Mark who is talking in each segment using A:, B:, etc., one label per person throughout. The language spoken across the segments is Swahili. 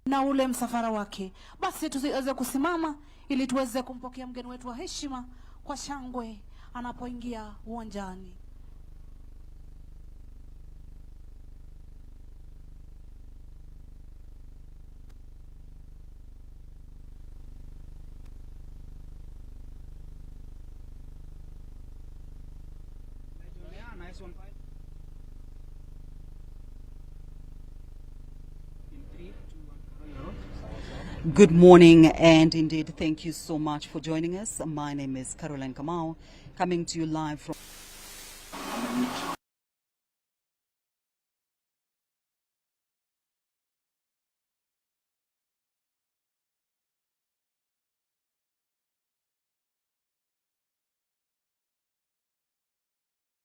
A: na ule msafara wake. Basi tuweze kusimama ili tuweze kumpokea mgeni wetu wa heshima kwa shangwe anapoingia uwanjani.
B: Good morning, and indeed thank you so much for joining us. My name is Caroline Kamau, coming to you live from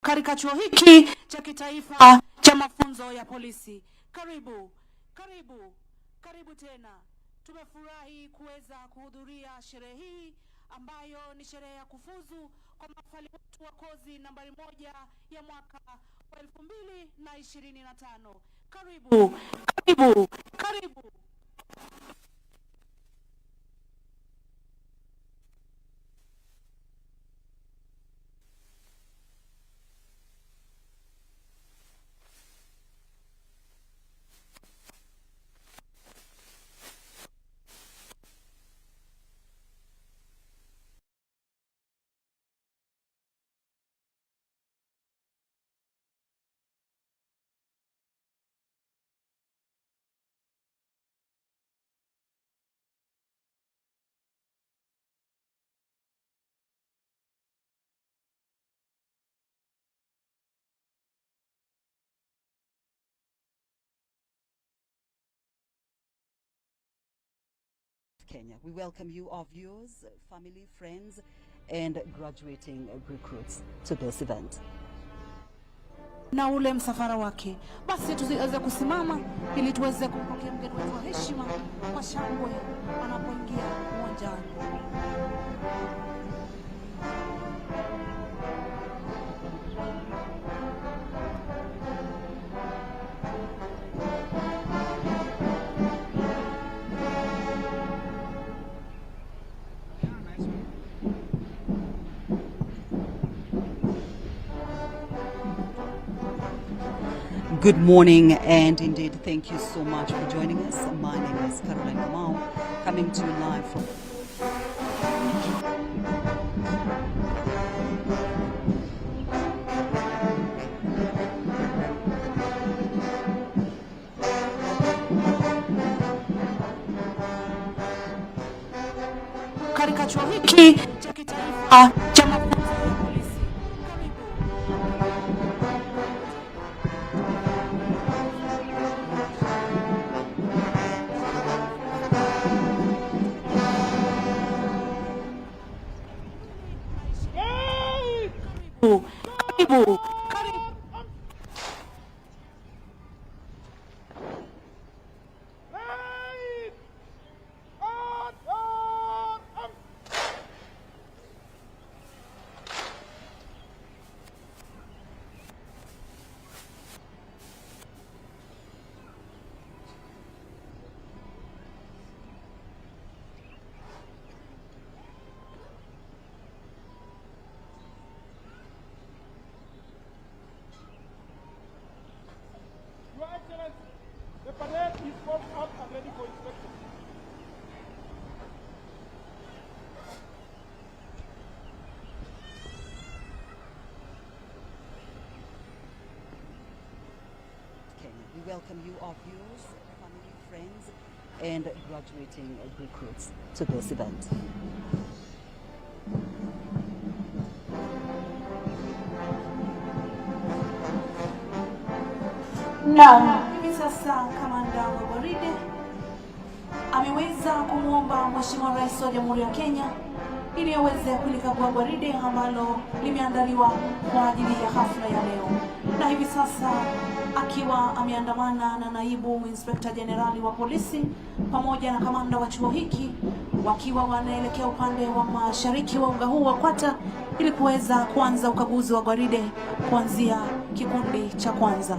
A: katika chuo hiki cha kitaifa cha mafunzo ya polisi. Karibu tena. Tumefurahi kuweza kuhudhuria sherehe hii ambayo ni sherehe ya kufuzu kwa mahafali wetu wa kozi nambari 1 ya mwaka wa 2025. Karibu.
B: Kenya. We welcome you, our viewers, family, friends, and graduating recruits to this event.
A: Na ule msafara wake. Basi tuweze kusimama ili tuweze kumpokea mgeni wetu wa heshima kwa shangwe anapoingia uwanjani.
B: Good morning, and indeed thank you so much for joining us. My name is Caroline Kamau, coming to you live from
A: katika chuo hiki cha kitaifa cha mafunzo ya polisi. Karibu.
C: The parade is formed up and ready for inspection.
B: Kenya. We welcome you, our viewers, family, friends, and graduating recruits to this event.
A: Hivi sasa kamanda wa gwaride ameweza kumwomba Mheshimiwa Rais wa Jamhuri ya Kenya ili aweze kulikagua gwaride ambalo limeandaliwa kwa ajili ya hafla ya leo. Na hivi sasa akiwa ameandamana na naibu inspekta jenerali wa polisi pamoja na kamanda wa chuo hiki, wakiwa wanaelekea upande wa mashariki wa uga huu wa Kwata ili kuweza kuanza ukaguzi wa gwaride kuanzia kikundi cha kwanza.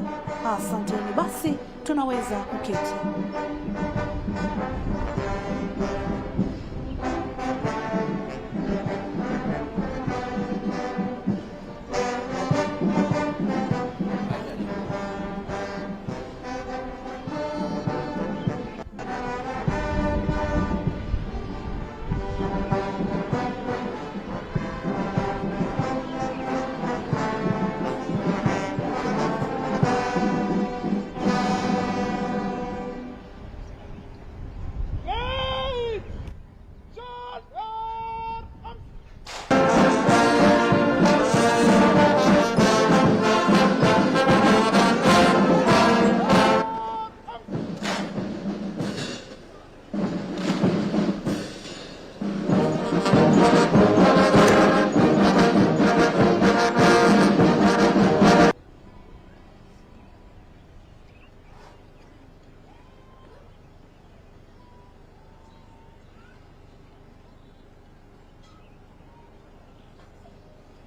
A: Asanteni, basi tunaweza kuketi.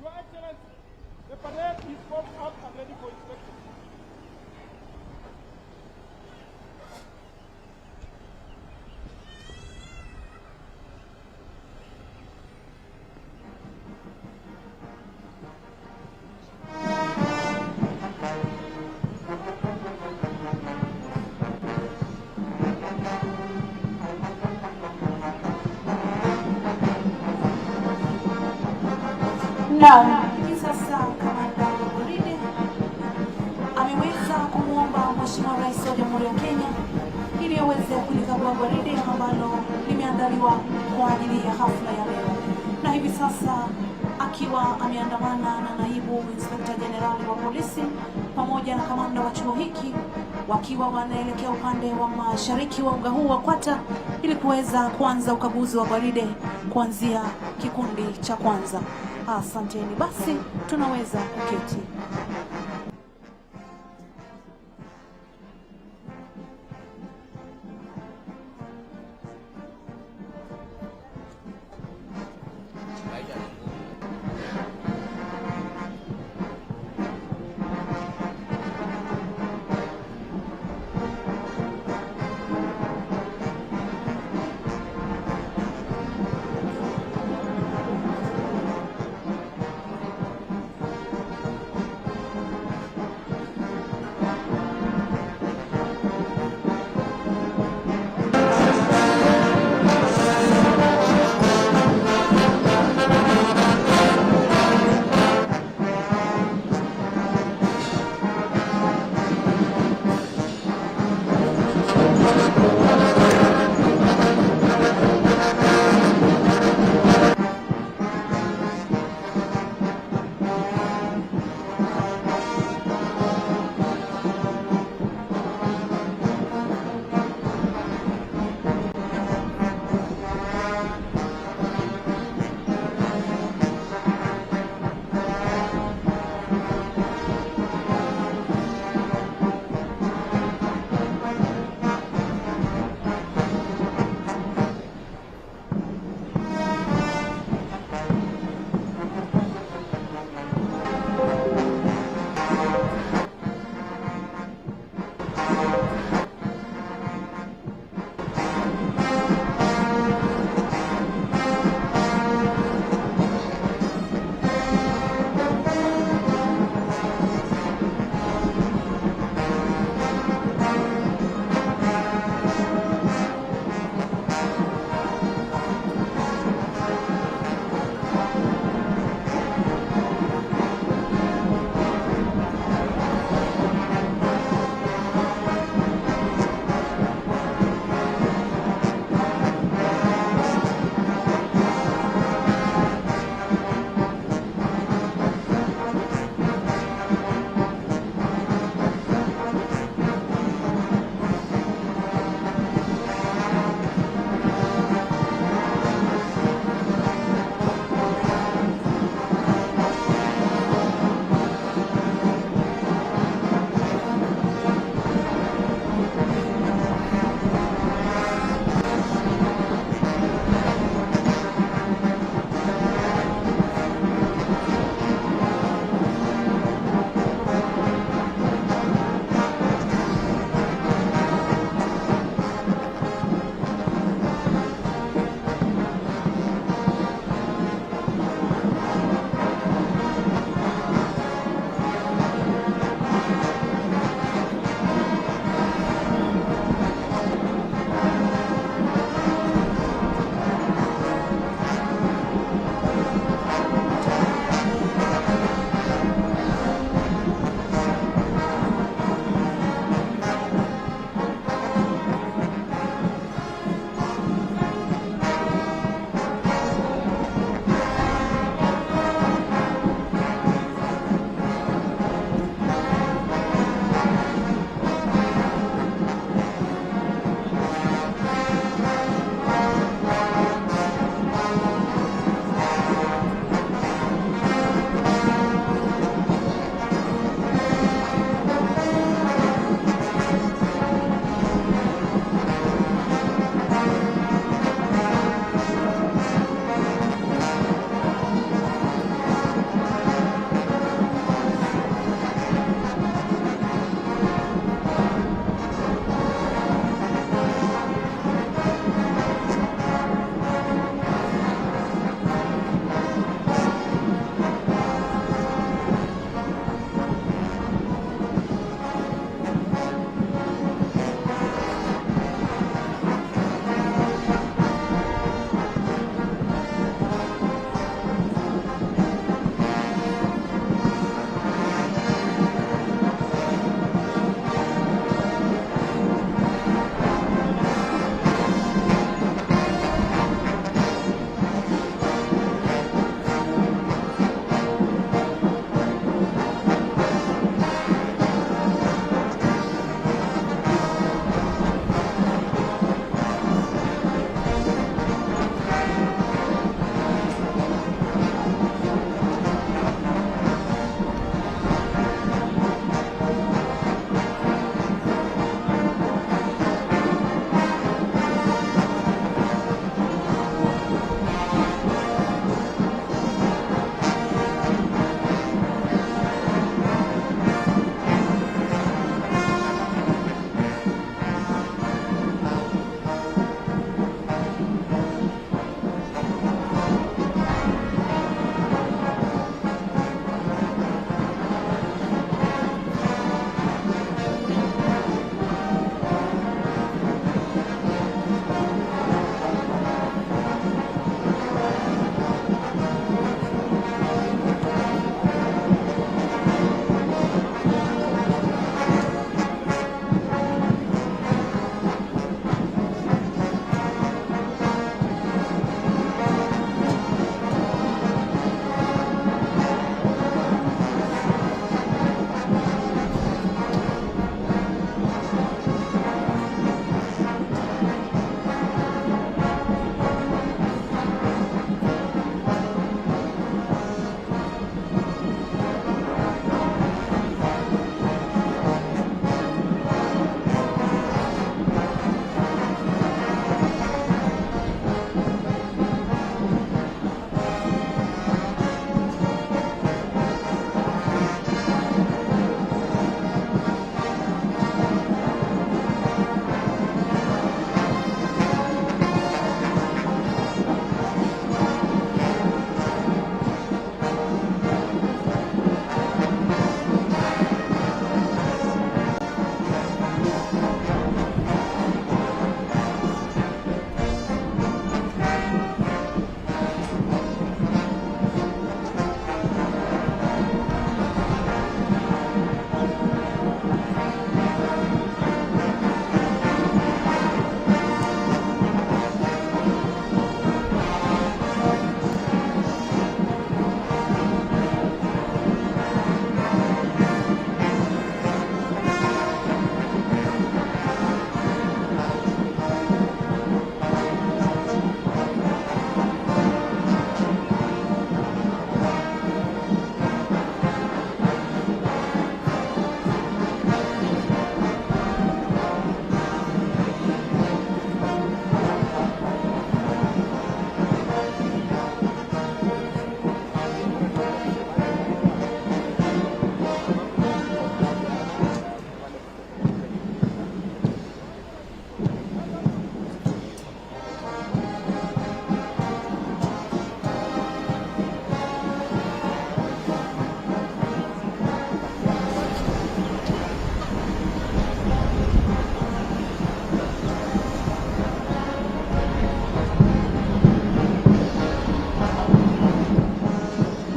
C: Your Excellency, the parade is formed up and ready for inspection.
A: Na hivi sasa kamanda wa gwaride ameweza kumwomba Mheshimiwa Rais wa Jamhuri ya Kenya ili aweze kulikagua gwaride ambalo limeandaliwa kwa ajili ya hafla ya leo, na hivi sasa akiwa ameandamana na naibu inspekta jenerali wa polisi pamoja na kamanda wa chuo hiki, wakiwa wanaelekea upande wa mashariki wa uga huu wa Kwata ili kuweza kuanza ukaguzi wa gwaride kuanzia kikundi cha kwanza. Asanteni, basi tunaweza kuketi.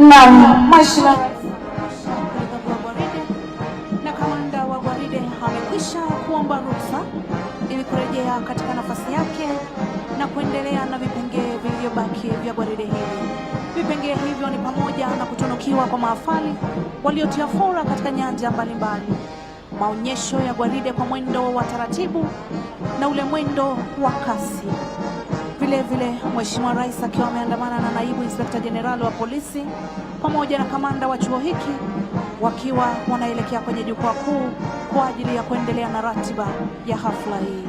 A: Naam, Mheshimiwa Rais amekwisha gwaride na kamanda wa gwaride amekwisha kuomba ruhusa ili kurejea katika nafasi yake na kuendelea na vipengee vilivyobaki vya gwaride hili. Vipengee hivyo ni pamoja na kutunukiwa kwa mahafali waliotia fora katika nyanja mbalimbali, maonyesho ya gwaride kwa mwendo wa taratibu na ule mwendo wa kasi. Vile vile Mheshimiwa Rais akiwa ameandamana na naibu inspekta jenerali wa polisi pamoja na kamanda wa chuo hiki wakiwa wanaelekea kwenye jukwaa kuu kwa ajili ya kuendelea na ratiba ya hafla hii.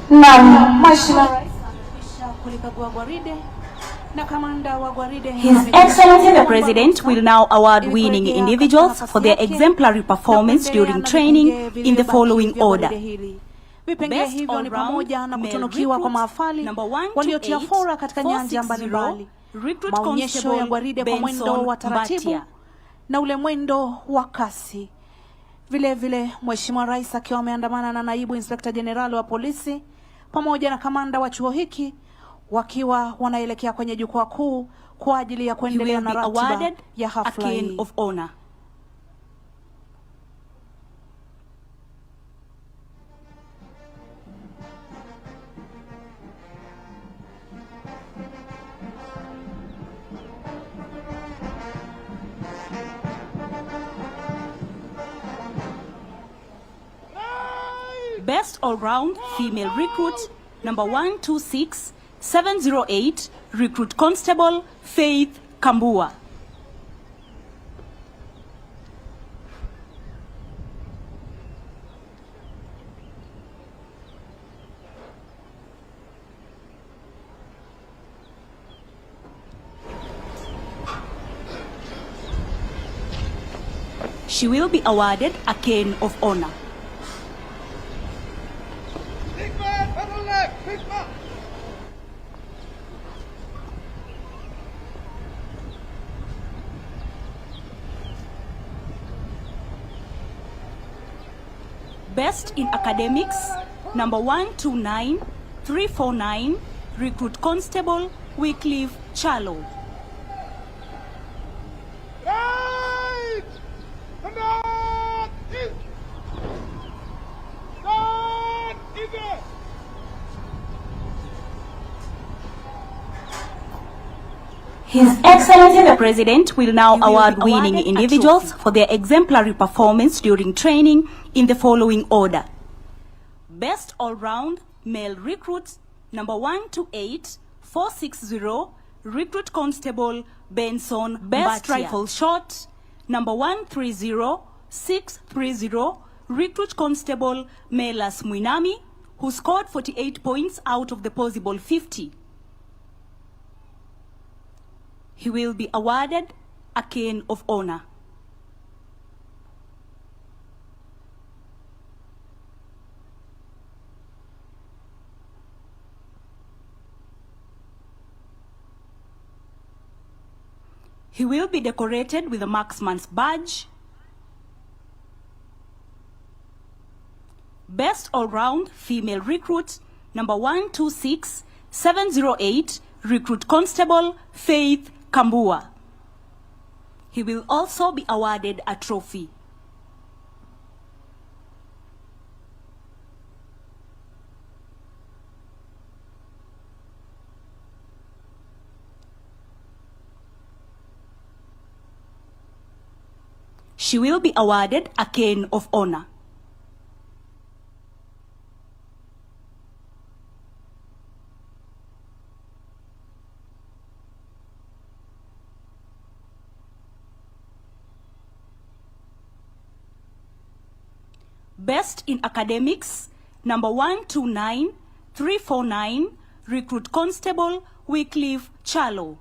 A: Naam, Mheshimiwa Rais amekwisha kulikagua gwaride na kamanda wa gwaride.
D: His Excellency the President will now award winning individuals for their exemplary performance during training in the following order.
A: Vipengee hivyo ni pamoja na kutunukiwa kwa mahafali waliotia fora katika nyanja mbalimbali, maonyesho ya gwaride kwa mwendo wa taratibu na ule mwendo wa kasi. Vile vile Mheshimiwa Rais akiwa ameandamana na naibu inspekta jenerali wa polisi pamoja na kamanda wa chuo hiki wakiwa wanaelekea kwenye jukwaa kuu kwa ajili ya kuendelea na ratiba ya hafla hii.
D: Best all-round female recruit number 126708, Recruit Constable Faith Kambua. She will be awarded a cane of honor. Best in academics number 129349, Recruit Constable Wycliffe Chalo.
C: Right! And on! East! Down! Easy!
D: His Excellency the President will now award winning individuals for their exemplary performance during training in the following order. Best all-round male recruit number 128460, Recruit Constable Benson. Best rifle shot number 130630, Recruit Constable Melas Mwinami, who scored 48 points out of the possible 50. He will be awarded a cane of honor. He will be decorated with a marksman's badge. Best all-round female recruit number 126708, Recruit Constable Faith Kambua. He will also be awarded a trophy. She will be awarded a cane of honor. Best in Academics, number 129349, Recruit Constable Wycliffe Chalo.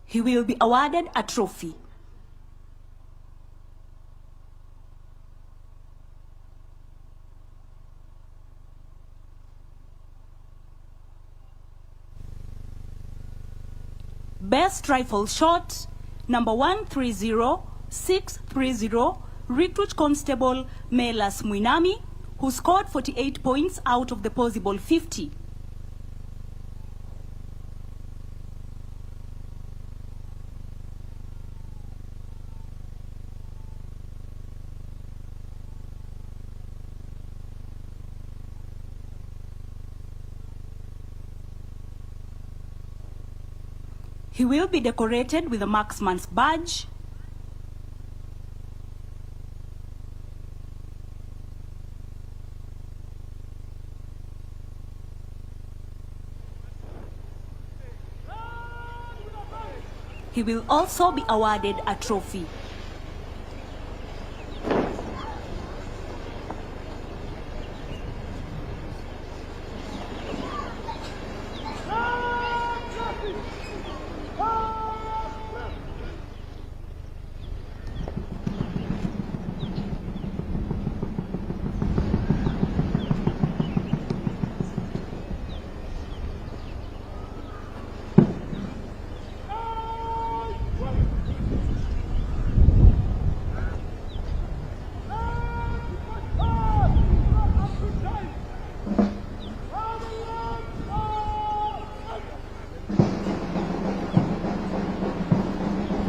D: He will be awarded a trophy. Best Rifle Shot, number 130630, Recruit Constable Melas Muinami, who scored 48 points out of the possible 50. He will be decorated with a marksman's badge, he will also be awarded a trophy.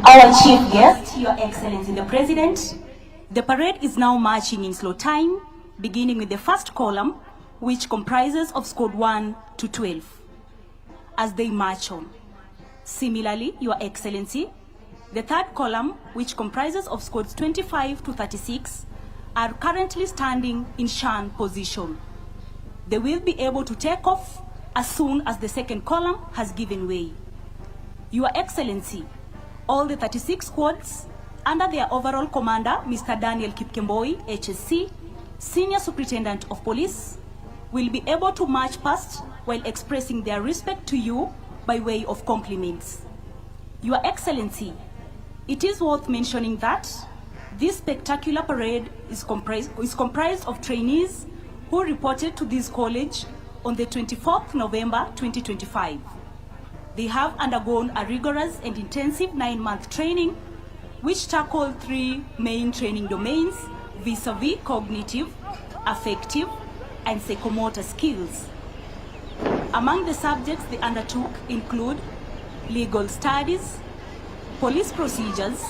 D: Our chief guest, Your Excellency the President. The parade is now marching in slow time, beginning with the first column, which comprises of squad 1 to 12, as they march on. Similarly, Your Excellency, the third column, which comprises of squads 25 to 36, are currently standing in shan position. They will be able to take off as soon as the second column has given way. Your Excellency, all the 36 squads, under their overall commander, Mr. Daniel Kipkemboi, HSC, Senior Superintendent of Police, will be able to march past while expressing their respect to you by way of compliments. Your Excellency, it is worth mentioning that this spectacular parade is comprised of trainees who reported to this college on the 24th November 2025. They have undergone a rigorous and intensive 9-month training, which tackled 3 main training domains vis-a-vis cognitive, affective, and psychomotor skills. Among the subjects they undertook include legal studies, police procedures,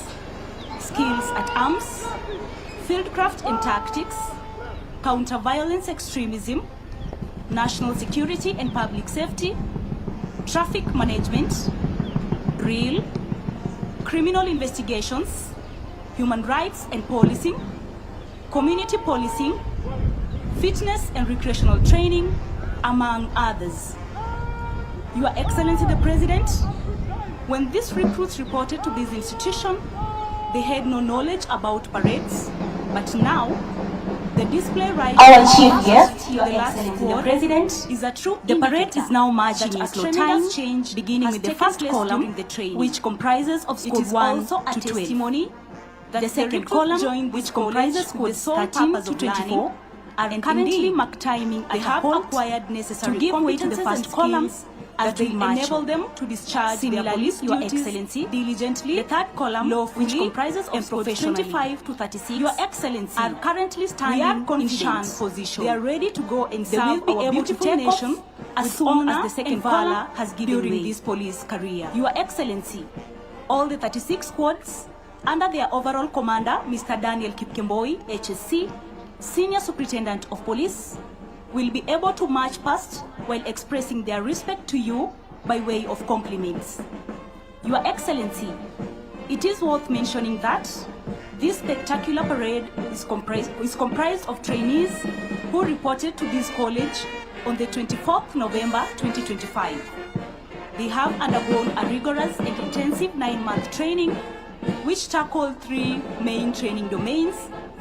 D: skills at arms, fieldcraft and tactics, counter-violence extremism, national security and public safety, traffic management, drill, criminal investigations, human rights and policing, community policing, fitness and recreational training, among others. Your Excellency the President, when these recruits reported to this institution, they had no knowledge about parades, but now the display right
A: Our chief guest, Your
D: the last
A: Excellency the
D: squad
A: President,
D: is a true the parade
A: indicator
D: is now marching
A: that
D: in
A: a
D: slow
A: tremendous
D: time,
A: change
D: beginning
A: has
D: with the
A: taken
D: first
A: place
D: column,
A: during the training.
D: which comprises of
A: It
D: squad
A: is
D: 1
A: also a
D: to 12.
A: testimony that
D: The second
A: recruit
D: column,
A: joined
D: which
A: this
D: comprises
A: college with
D: squads
A: the sole
D: 13
A: purpose
D: to
A: of
D: 24,
A: learning
D: are currently mark timing at a point acquired necessary to give weight to the first column as they enable them to discharge their police duties diligently. The third column, which comprises of scores 25 to 36, Your Excellency, are currently standing in shan position. They are ready to go and serve our beautiful nation as soon as the second column has given during this police career. Your Excellency, all the 36 squads under their overall commander, Mr. Daniel Kipkemboi, HSC, Senior Superintendent of Police, will be able to march past while expressing their respect to you by way of compliments. Your Excellency, it is worth mentioning that this spectacular parade is comprised of trainees who reported to this college on the 24th November 2025. They have undergone a rigorous and intensive 9-month training which tackled 3 main training domains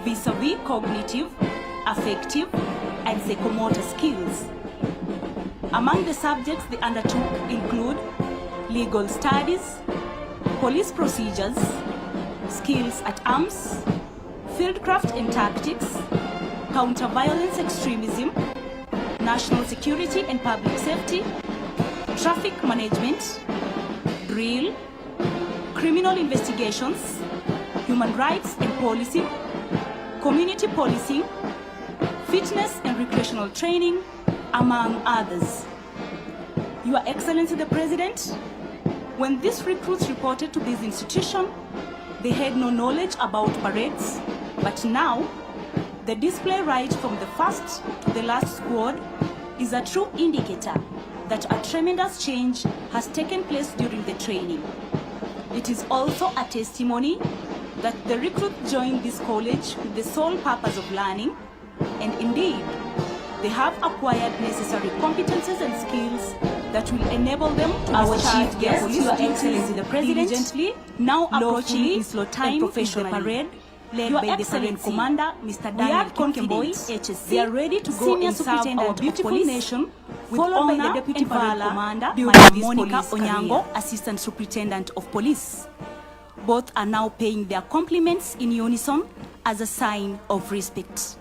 D: vis-a-vis cognitive, affective, and psychomotor skills. Among the subjects they undertook include legal studies, police procedures, skills at arms, fieldcraft and tactics, counter-violence extremism, national security and public safety, traffic management, drill, criminal investigations, human rights and policing, community policing, fitness and recreational training, among others. Your Excellency the President, when these recruits reported to this institution, they had no knowledge about parades, but now, the display right from the first to the last squad is a true indicator that a tremendous change has taken place during the training. It is also a testimony that the recruits joined this college with the sole purpose of learning, and indeed, they have acquired necessary competences and skills that will enable them to
A: Our
D: discharge
A: Chief
D: their
A: Guest,
D: police
A: Your
D: duties
A: Excellency the President,
D: diligently, now approaching
A: lawfully
D: in slow time
A: and
D: is the
A: professionally.
D: parade led
A: Your
D: by the parade
A: Excellency,
D: commander, Mr.
A: we
D: Daniel
A: are
D: Kipkemboi,
A: confident
D: HSC.
A: they are ready to go
D: Senior
A: and serve
D: Superintendent
A: our
D: of
A: beautiful
D: Police,
A: nation,
D: with
A: followed by
D: honor
A: the Deputy
D: and
A: Parade
D: valor
A: Commander,
D: during
A: Madam
D: this
A: Monica
D: police
A: Onyango,
D: career. Assistant Superintendent of Police. Both are now paying their compliments in unison as a sign of respect.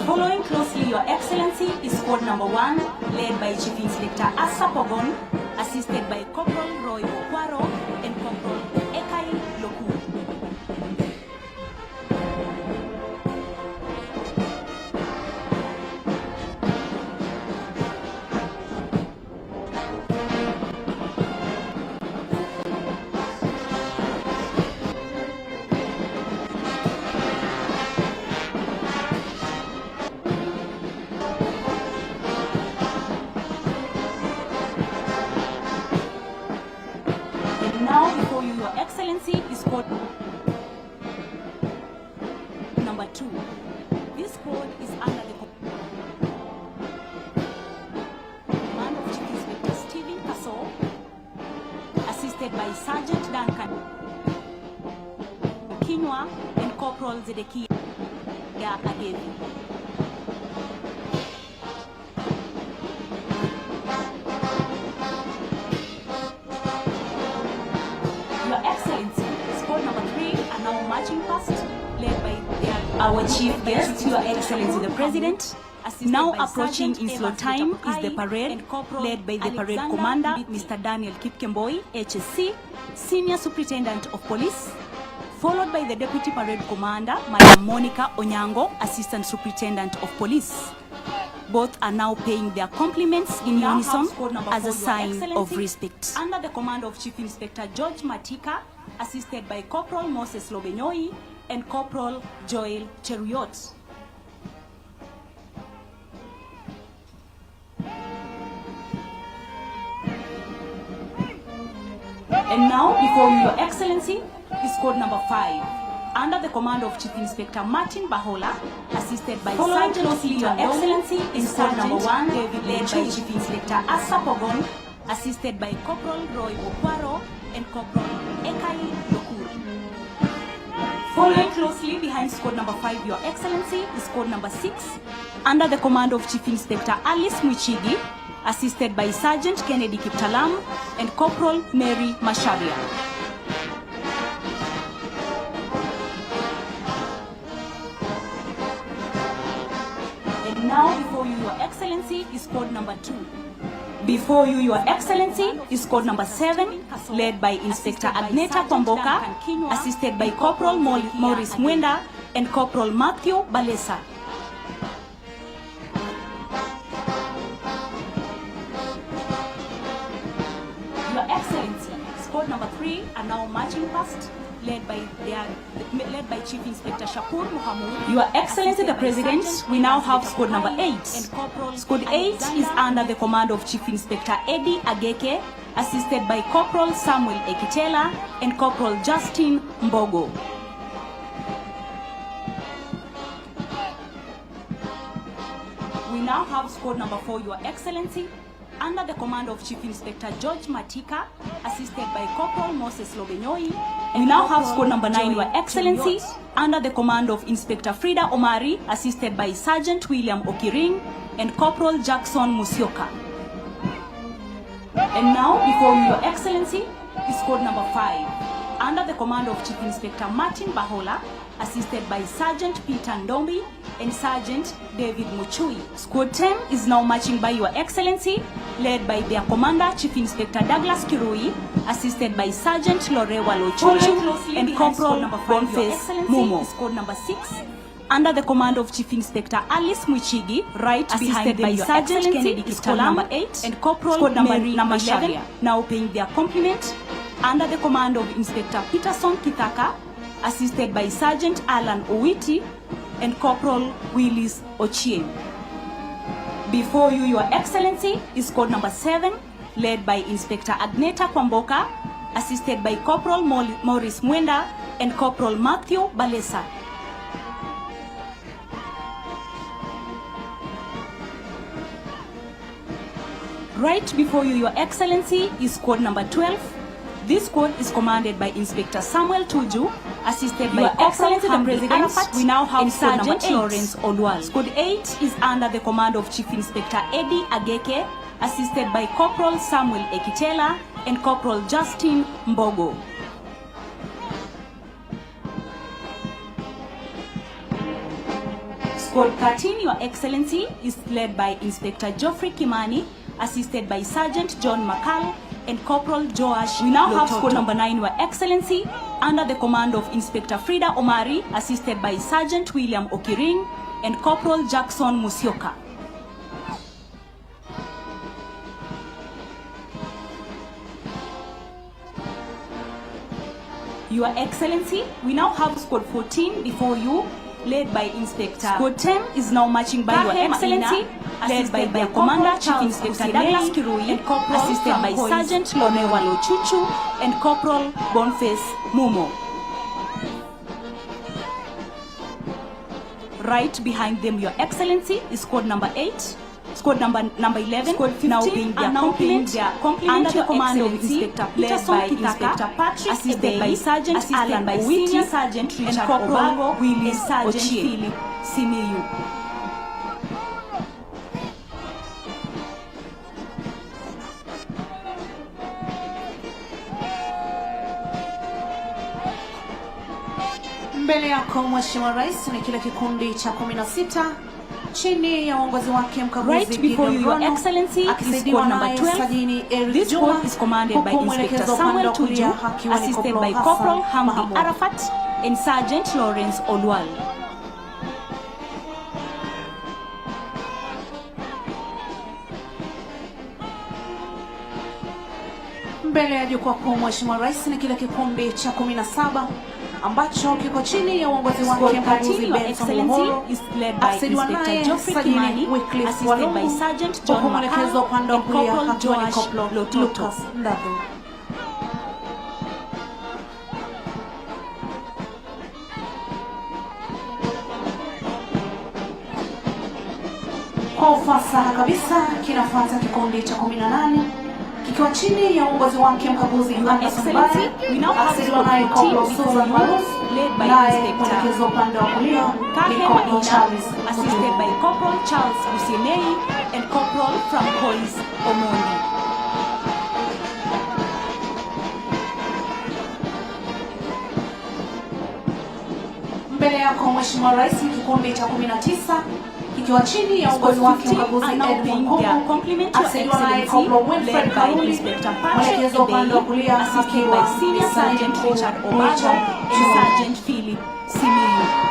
D: Following closely, Your Excellency, is squad number 1, led by Chief Inspector Asa Pogon, assisted by Corporal Roy Okwaro and Corporal Ekai Loku. Now before you, Your Excellency, is squad number 2. This squad is under the command of Chief Inspector Stephen Kaso, assisted by Sergeant Duncan Kinwa and Corporal Zedekiah Agevi. Your Excellency, squad number 3 are now marching past, led by
A: Our Chief Guest, Your Excellency the President,
D: now approaching in slow time is the parade led by the parade commander, Mr. Daniel Kipkemboi, HSC, Senior Superintendent of Police, followed by the Deputy Parade Commander, Madam Monica Onyango, Assistant Superintendent of Police. Both are now paying their compliments in unison as a sign of respect. Under the command of Chief Inspector George Matika, assisted by Corporal Moses Lobenyoi and Corporal Joel Cheruiyot. And now, before you, Your Excellency, is squad number 5. Under the command of Chief Inspector Martin Bahola, assisted by Sergeant Your Excellency, is squad number 1, David, led by Chief Inspector Asa Pogon, assisted by Corporal Roy Okwaro and Corporal Ekai Lokuri. Following closely behind squad number 5, Your Excellency, is squad number 6, under the command of Chief Inspector Alice Mwichigi, assisted by Sergeant Kennedy Kiptalam and Corporal Mary Masharia. And now before you, Your Excellency, is squad number 2. Before you, Your Excellency, is squad number 7, led by Inspector Agneta Kwamboka, assisted by Corporal Maurice Mwenda and Corporal Matthew Balesa. Your Excellency, squad number 3 are now marching past, led by Chief Inspector Shakur Muhammad. Your Excellency the President, we now have squad number 8. Squad 8 is under the command of Chief Inspector Eddie Ageke, assisted by Corporal Samuel Ekitela and Corporal Justin Mbogo. We now have squad number 4, Your Excellency, under the command of Chief Inspector George Matika, assisted by Corporal Moses Lobenyoi. We now have squad number 9, Your Excellency, under the command of Inspector Frida Omari, assisted by Sergeant William Okiring and Corporal Jackson Musioka. And now, before you, Your Excellency, is squad number 5, under the command of Chief Inspector Martin Bahola, assisted by Sergeant Peter Ndombi and Sergeant David Muchui. Squad 10 is now marching by, Your Excellency, led by their commander, Chief Inspector Douglas Kirui, assisted by Sergeant Lorewa Lochuchu and Corporal Boniface Mumo. Squad number 6, under the command of Chief Inspector Alice Mwichigi, right behind by Sergeant Kennedy Kiptalam, number 8, and Corporal Mary Masharia, now paying their compliment, under the command of Inspector Peterson Kithaka, assisted by Sergeant Alan Owiti and Corporal Willis Ochien. Before you, Your Excellency, is squad number 7, led by Inspector Agneta Kwamboka, assisted by Corporal Maurice Mwenda and Corporal Matthew Balesa. Right before you, Your Excellency, is squad number 12. This squad is commanded by Inspector Samuel Tuju, assisted by Your Excellency the President. We now have Sergeant Lawrence Olwal. Squad 8 is under the command of Chief Inspector Eddie Ageke, assisted by Corporal Samuel Ekitela and Corporal Justin Mbogo. Squad 13, Your Excellency, is led by Inspector Geoffrey Kimani, assisted by Sergeant John Makal and Corporal Joash. We now have squad number 9, Your Excellency, under the command of Inspector Frida Omari, assisted by Sergeant William Okiring and Corporal Jackson Musioka. Your Excellency, we now have squad 14 before you, led by Inspector. Squad 10 is now marching by, Your Excellency, led by their commander, Chief Inspector Douglas Kirui, assisted by Sergeant Lonewa Lochuchu and Corporal Boniface Mumo. Right behind them, Your Excellency, is squad number 8. Squad number 11, squad 15 now paying their compliment under the command of Inspector Peterson Kithaka, assisted by Sergeant Alan Owiti, Sergeant Richard Obango, Willis Sergeant Philip Simiyu.
A: Mbele yako Mheshimiwa Rais ni kile kikundi cha 16 chini ya uongozi wake mkaguzi
D: Your Excellency, is squad number 12. This squad is commanded by Inspector Samuel Tuju, assisted by Corporal Hamdi Arafat and Sergeant Lawrence Olwal.
A: Mbele ya jukwaa kuu Mheshimiwa Rais ni kile kikundi cha 17 ambacho kiko chini ya uongozi wake mkaguzi Benson Muholo, akisaidiwa naye Sajini Wycliffe Walungu, huku mwelekezo upande wa kulia akiwa ni Koplo Lucas Ndadu. Kwa ufasaha kabisa kinafuata kikundi cha 18 kikiwa chini ya uongozi wake mkaguzi Anderson Baye, akisaidiwa naye Koplo Susan Marus, naye mwelekezi upande wa kulia ni Koplo Charles,
D: assisted by Corporal Charles Busienei and Corporal Francois Omondi.
A: Mbele yako Mheshimiwa Rais, kikundi cha 19 kikiwa chini ya uongozi wake mkaguzi Edmund Kuku, akisaidiwa naye Koplo Winfred Kauli, mwelekezi upande wa kulia akiwa Senior Sergeant Richard Obacho
D: and Sergeant Philip Simiyu.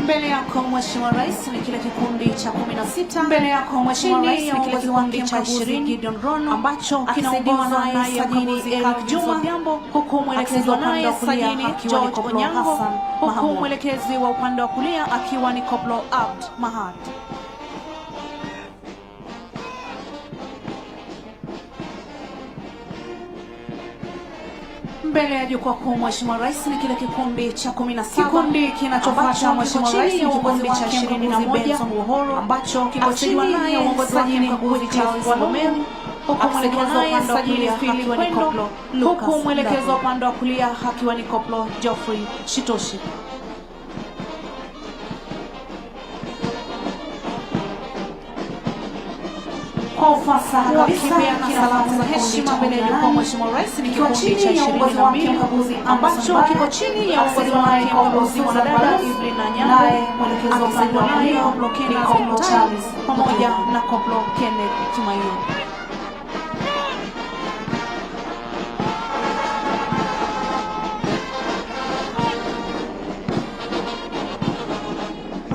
A: Mbele yako Mheshimiwa Rais ni kile kikundi cha 16. Mbele yako Mheshimiwa Rais ni kile kikundi cha 20 Gideon Rono ambacho kinaongozwa naye Sajini Eric Juma, huku mwelekezi wa naye Sajini George Onyango, huku mwelekezi wa upande wa kulia akiwa ni Koplo Abd Mahat. Mbele ya jukwaa kuu Mheshimiwa Rais ni kile kikundi cha 17. Kikundi kinachofuata Mheshimiwa Rais ni kikundi cha 21 ambacho kiko chini ya uongozi wa mkaguzi Charles Ngomeli, huku mwelekezo upande wa kulia akiwa ni Koplo, huku mwelekezo upande wa kulia akiwa ni Koplo Geoffrey Shitoshi. Kwa ufasaha kabisa na salamu za heshima mbele ya jukwaa Mheshimiwa Rais ni kikundi cha 22 ambacho kiko chini ya uongozi wake mkaguzi mwanadada Evelyn Nyeri, naye mwelekezo upande wa kulia ni Koplo Charles pamoja na Koplo Kenneth Tumaini.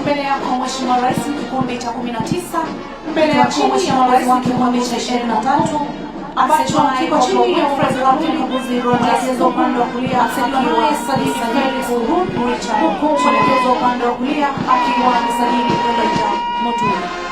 A: Mbele yako Mheshimiwa Rais ni kikundi cha 19. Mbele yako Mheshimiwa Rais ni kikundi cha 23 ambacho kiko chini ya uongozi wa mkaguzi Rogers upande wa kulia akiwa naye Sajini Felix Richard, huku mwelekezo upande wa kulia akiwa ni Sajini Elijah Moturi.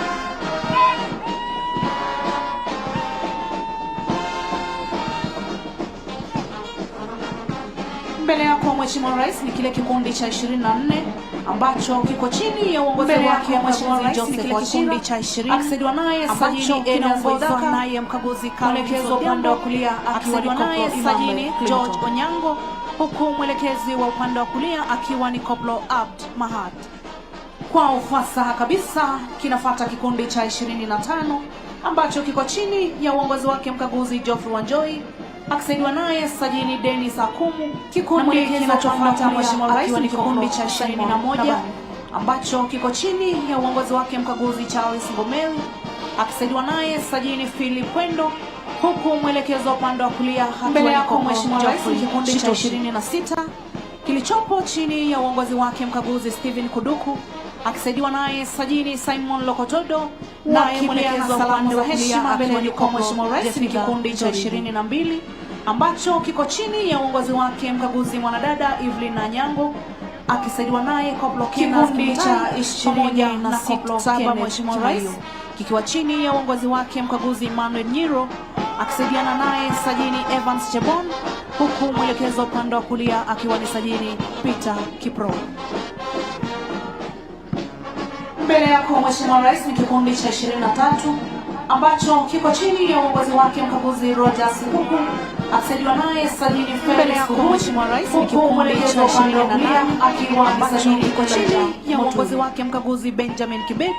A: Mbele yako Mheshimiwa Rais ni kile kikundi cha 24 ambacho kiko chini ya uongozi wake Mheshimiwa Rais ni kile kikundi cha 20 akisaidiwa naye Sajini inaongozwa naye mkaguzi mwelekezo upande wa kulia akiwa ni naye Sajini George Onyango, huku mwelekezi wa upande wa kulia akiwa ni Koplo Abd Mahat. Kwa ufasaha kabisa kinafuata kikundi cha 25 ambacho kiko chini ya uongozi wake mkaguzi Geoffrey Wanjoi akisaidiwa naye Sajini Dennis Akumu. Kikundi kinachofuata Mheshimiwa Rais ni kikundi cha 21 ambacho kiko chini ya uongozi wake mkaguzi Charles Ngomeli akisaidiwa naye Sajini Philip Kwendo, huku mwelekezo upande wa kulia mbele yako Mheshimiwa Rais ni kikundi cha 26 kilichopo chini ya uongozi wake mkaguzi Steven Kuduku akisaidiwa naye Sajini Simon Lokotodo, naye mwelekezo upande wa heshima mbele ya Mheshimiwa Rais ni kikundi cha 22 ambacho kiko chini ya uongozi wake mkaguzi mwanadada Evelyn Nyango akisaidiwa naye Koplo kikundi cha 27 Mheshimiwa Rais kikiwa chini ya uongozi wake mkaguzi Emmanuel Nyiro akisaidiana naye Sajini Evans Chebon, huku mwelekezo upande wa kulia akiwa ni Sajini Peter Kipro. Mbele yako Mheshimiwa Rais ni kikundi cha 23 ambacho kiko chini ya uongozi wake mkaguzi Rogers Kuku akisaidiwa naye Sajini Felix Mheshimiwa Rais ni kikundi cha 28 akiwa ni Sajini kiko chini ya uongozi wake mkaguzi Benjamin Kibet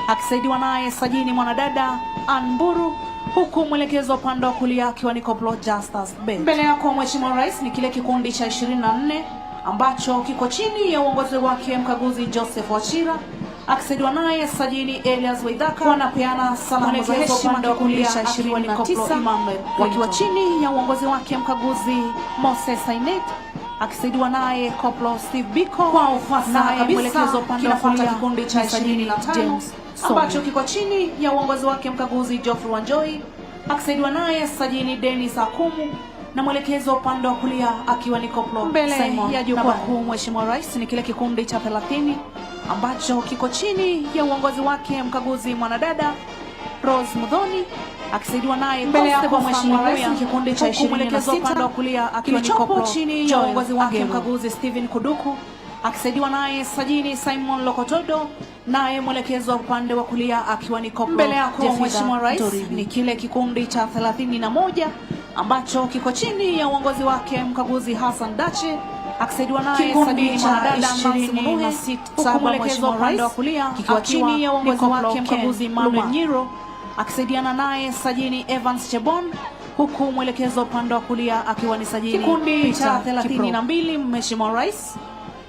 A: akisaidiwa naye Sajini mwanadada Anburu, huku mwelekezo upande wa kulia akiwa ni Koplo Justus Ben. Mbele yako Mheshimiwa Rais ni kile kikundi cha 24 ambacho kiko chini ya uongozi wake mkaguzi Joseph Wachira akisaidiwa naye Sajini Elias Waidaka, wanapeana salamu za heshima kwa kikundi cha 29 wakiwa chini ya uongozi wake mkaguzi Moses Sainet akisaidiwa naye Koplo Steve Biko. Kwa ufasaha kabisa kinafuata kikundi cha 25 ambacho kiko chini ya uongozi wake mkaguzi Geoffrey Wanjoi akisaidiwa naye Sajini Dennis Akumu, na mwelekezo upande wa kulia akiwa ni Koplo mbele ya jukwaa kuu Mheshimiwa Rais ni kile kikundi cha 30 ambacho kiko chini ya uongozi wake mkaguzi mwanadada Rose Mudhoni akisaidiwa naye
C: Mbele yako
A: Constable
C: Mheshimiwa Rais,
A: Stanley
C: kikundi cha
A: huku mwelekezo
C: 26
A: upande wa kulia akiwa ni
C: kilichopo
A: koplo
C: chini ya uongozi wake
A: Agero.
C: mkaguzi
A: Stephen Kuduku akisaidiwa naye sajini Simon Lokotodo, naye mwelekezo upande wa kulia akiwa ni koplo
C: Mbele yako
A: Jefida
C: Mheshimiwa Rais,
A: Toribi. Ni kile kikundi cha 31 ambacho kiko chini ya uongozi wake mkaguzi Hassan Dache akisaidiwa naye
C: Kikundi
A: sajini
C: cha
A: mwanadada Nancy
C: 26
A: Munuhe, huku mwelekezo upande wa kulia kikiwa chini ya uongozi wake mkaguzi Manuel Nyiro akisaidiana naye sajini Evans Chebon, huku mwelekezo upande wa kulia akiwa ni sajini
C: Kikundi cha
A: 32 Mheshimiwa Rais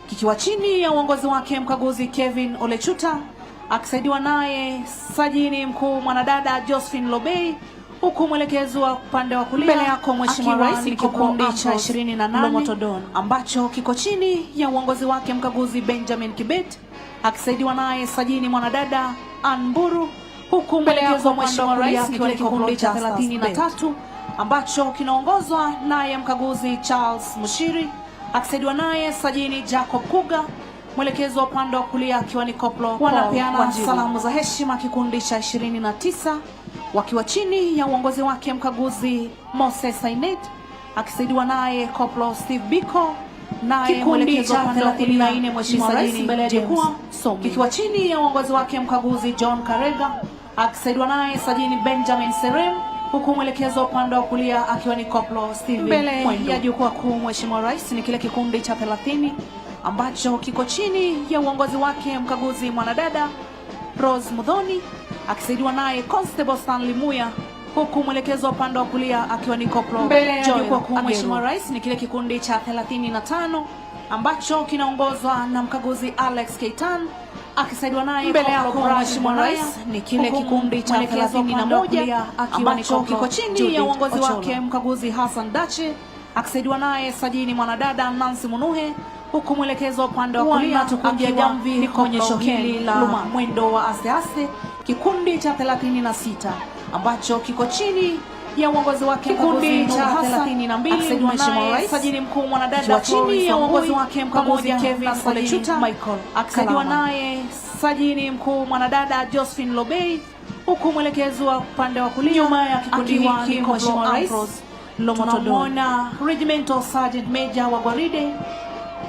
A: kikiwa chini ya uongozi wake mkaguzi Kevin Olechuta akisaidiwa naye sajini mkuu mwanadada Josephine Lobey, huku mwelekezo wa upande wa kulia
C: Mbele yako Mheshimiwa
A: akiwa
C: Rais,
A: ni
C: ni
A: kikundi
C: Ambrose
A: cha 28
C: Lomotodon,
A: ambacho kiko chini ya uongozi wake mkaguzi Benjamin Kibet akisaidiwa naye sajini mwanadada Anburu, huku
C: Mbele yako
A: mwelekezo wa
C: Mheshimiwa
A: Mheshimiwa
C: Rais,
A: Rais
C: ni
A: kikiwa ni
C: kile
A: kikundi cha
C: kikundi cha
A: 33 ambacho kinaongozwa naye mkaguzi Charles Mushiri akisaidiwa naye sajini Jacob Kuga, mwelekezo wa upande wa kulia akiwa ni koplo wanapeana
C: Wanjiru.
A: salamu za heshima kikundi cha 29 wakiwa chini ya uongozi wake mkaguzi Moses Sainet akisaidiwa naye koplo Steve Biko, naye
C: Kikundi
A: mwelekezo
C: cha
A: wa upande wa kulia
C: 34 Mheshimiwa Rais,
A: sajini
C: mbele ya
A: James
C: jukwaa,
A: Somi kikiwa chini ya uongozi wake mkaguzi John Karega akisaidiwa naye sajini Benjamin Serem, huku mwelekezo upande wa kulia akiwa ni koplo Steven
C: Mbele
A: Mwendo.
C: ya
A: jukwaa kuu Mheshimiwa Rais ni kile kikundi cha 30 ambacho kiko chini ya uongozi wake mkaguzi mwanadada Rose Mudhoni akisaidiwa naye Constable Stanley Muya, huku mwelekezo upande wa kulia akiwa ni koplo
C: Mbele ya
A: Joel
C: jukwaa kuu
A: Agero.
C: Mheshimiwa
A: Rais ni kile kikundi cha 35 ambacho kinaongozwa na mkaguzi Alex Keitan akisaidiwa naye
C: Mbele
A: koplo
C: yako
A: Brad
C: Mheshimiwa
A: Bonaya,
C: Rais,
A: ni kile
C: huku
A: kikundi cha
C: mwelekezo upande wa kulia
A: 31
C: akiwa ni
A: ambacho
C: koplo
A: kiko chini
C: Judith
A: ya uongozi
C: Ochola.
A: wake mkaguzi Hassan Dache akisaidiwa naye sajini mwanadada Nancy Munuhe, huku mwelekezo upande wa kulia
C: Wanatukunjia
A: akiwa
C: jamvi
A: ni
C: onyesho
A: onyesho
C: hili
A: hili
C: la
A: la
C: Luma.
A: mwendo wa asteaste kikundi cha 36 ambacho kiko chini ya uongozi wake
C: Kikundi cha
A: 32
C: Mheshimiwa
A: Mheshimiwa
C: Rais,
A: Rais sajini mkuu mwanadada
C: kikiwa
A: chini ya uongozi
C: Florence
A: wake mkaguzi
C: pamoja
A: Kevin
C: na sajini
A: Olechuta
C: Michael
A: akisaidiwa
C: Kalama.
A: naye sajini mkuu mwanadada Josephine Lobey, huku mwelekezo wa upande wa kulia
C: Nyuma ya kikundi
A: akiwa
C: hiki
A: ni koplo
C: Mheshimiwa Rais,
A: Ambrose
C: Lomotodon.
A: tunamwona Regimental Sergeant Major wa Gwaride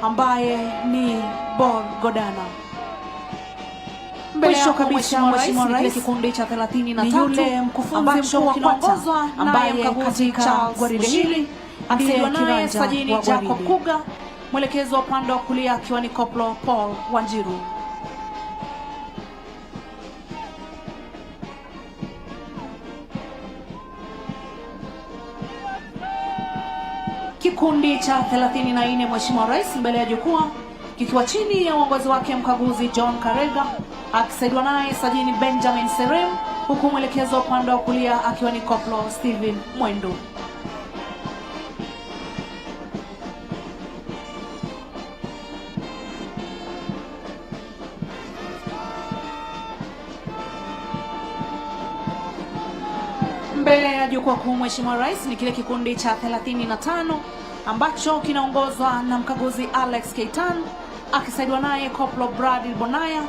A: ambaye ni Bor Godana.
C: Mbele
A: Mwisho
C: yako
A: kabisa
C: Mheshimiwa
A: Mheshimiwa
C: Rais,
A: Rais, kikundi cha 33
C: ni yule mkufunzi
A: ambacho
C: mkuu wa
A: kinaongozwa
C: Kwata,
A: ambaye
C: ambaye
A: mkaguzi
C: katika
A: Charles
C: gwaride
A: Mushiri
C: hili
A: akisaidiwa
C: ndiye
A: naye
C: kiranja
A: sajini
C: wa
A: Jacob
C: gwaride.
A: Kuga, mwelekezo wa upande wa kulia akiwa ni koplo Paul Wanjiru. Kikundi cha 34 Mheshimiwa Rais mbele ya jukwaa kikiwa chini ya uongozi wake mkaguzi John Karega akisaidiwa naye sajini Benjamin Serem, huku mwelekezo wa upande wa kulia akiwa ni koplo Steven Mwendo. Mbele ya jukwaa kuu Mheshimiwa Rais ni kile kikundi cha 35 ambacho kinaongozwa na mkaguzi Alex Keitan akisaidiwa naye koplo Brad Bonaya,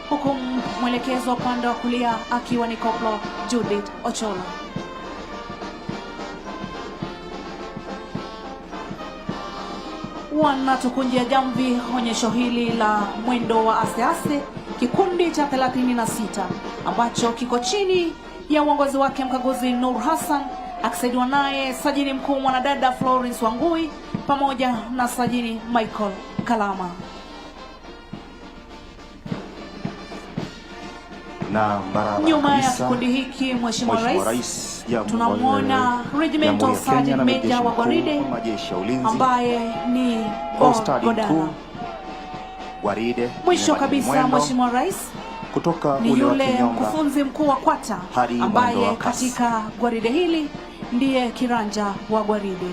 A: huku mwelekezo wa upande wa kulia akiwa ni koplo Judith Ochola. Wanatukunjia jamvi onyesho hili la mwendo wa asteaste kikundi cha 36 ambacho kiko chini ya uongozi wake mkaguzi Nur Hassan akisaidiwa naye sajini mkuu mwanadada Florence Wangui pamoja na sajini Michael Kalama.
E: Na barabara
A: Nyuma ya
E: kabisa,
A: kikundi hiki Mheshimiwa Rais,
E: Jamhuri
A: tunamwona Regimental
E: Jamhuri ya Kenya
A: Sergeant
E: na
A: Major
E: majeshi
A: wa
E: makuu
A: Gwaride
E: wa majeshi ya ulinzi
A: ambaye ni
E: kwa
A: Bor
E: ustadi
A: Godana.
E: mkuu Gwaride.
A: Mwisho
E: Nyuma ni
A: kabisa
E: mwendo,
A: Mheshimiwa Rais
E: kutoka
A: ni
E: ule wa
A: yule
E: Kinyonga
A: mkufunzi mkuu wa Kwata
E: hadi mwendo
A: ambaye
E: wa kasi.
A: katika gwaride hili ndiye kiranja wa gwaride.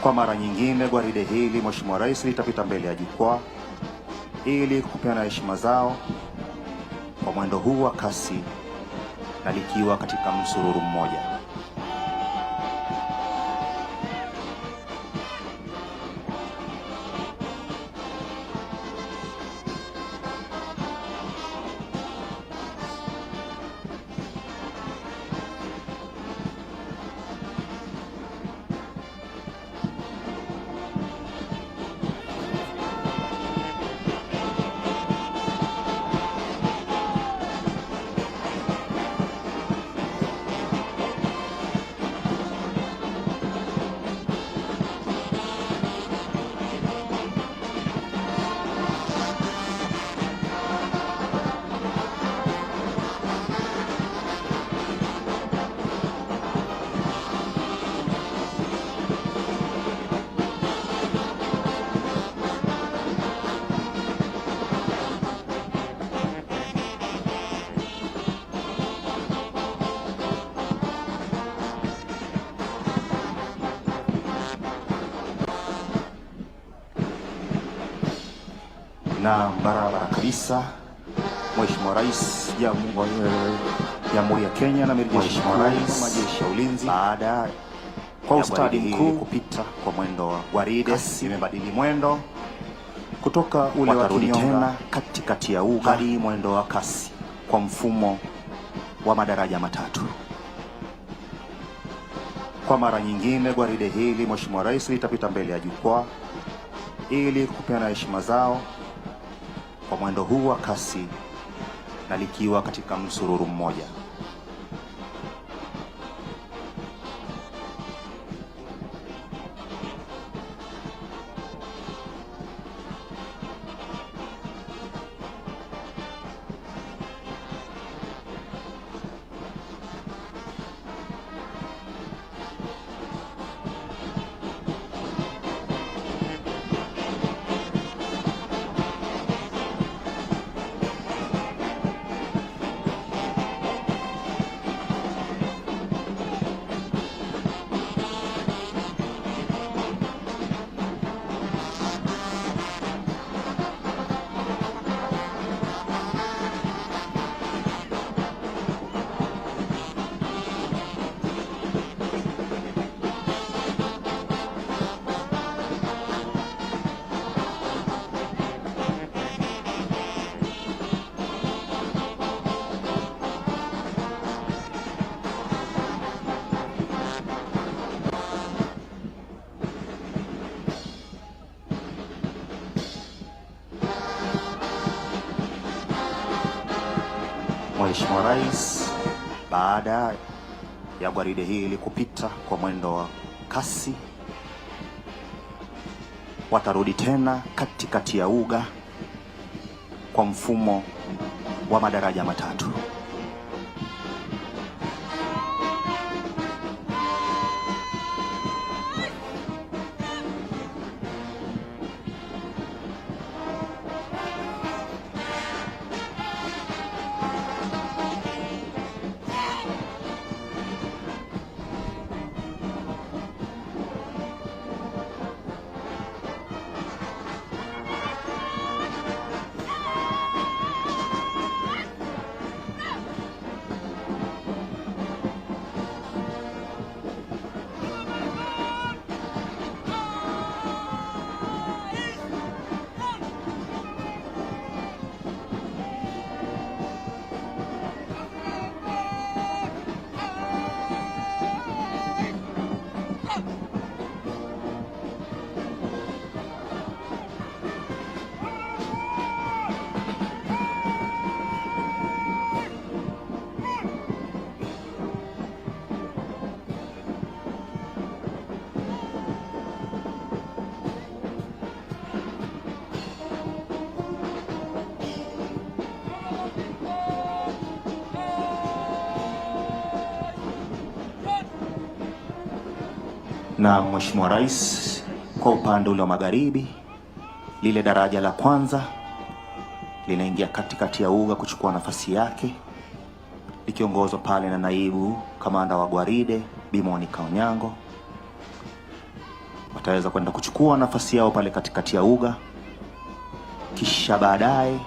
E: Kwa mara nyingine gwaride hili Mheshimiwa Rais litapita mbele ya jukwaa ili kupeana heshima zao kwa mwendo huu wa kasi na likiwa katika msururu mmoja. Na barabara kabisa, Mheshimiwa Rais Jamhuri ya Kenya na Mheshimiwa Rais majeshi ya ulinzi, baada kwa ustadi mkuu kupita kwa mwendo wa gwaride, imebadili mwendo kutoka ule wa kinyonga katikati ya uga hadi mwendo wa kasi kwa mfumo wa madaraja matatu. Kwa mara nyingine gwaride hili Mheshimiwa Rais litapita mbele ya jukwaa ili kupeana heshima zao kwa mwendo huu wa kasi na likiwa katika msururu mmoja. Mheshimiwa Rais, baada ya gwaride hili kupita kwa mwendo wa kasi, watarudi tena katikati ya uga kwa mfumo wa madaraja matatu. Na Mheshimiwa Rais, kwa upande ule wa magharibi, lile daraja la kwanza linaingia katikati ya uga kuchukua nafasi yake, likiongozwa pale na naibu kamanda wa gwaride Bi Monica Onyango. Wataweza kwenda kuchukua nafasi yao pale katikati ya uga, kisha baadaye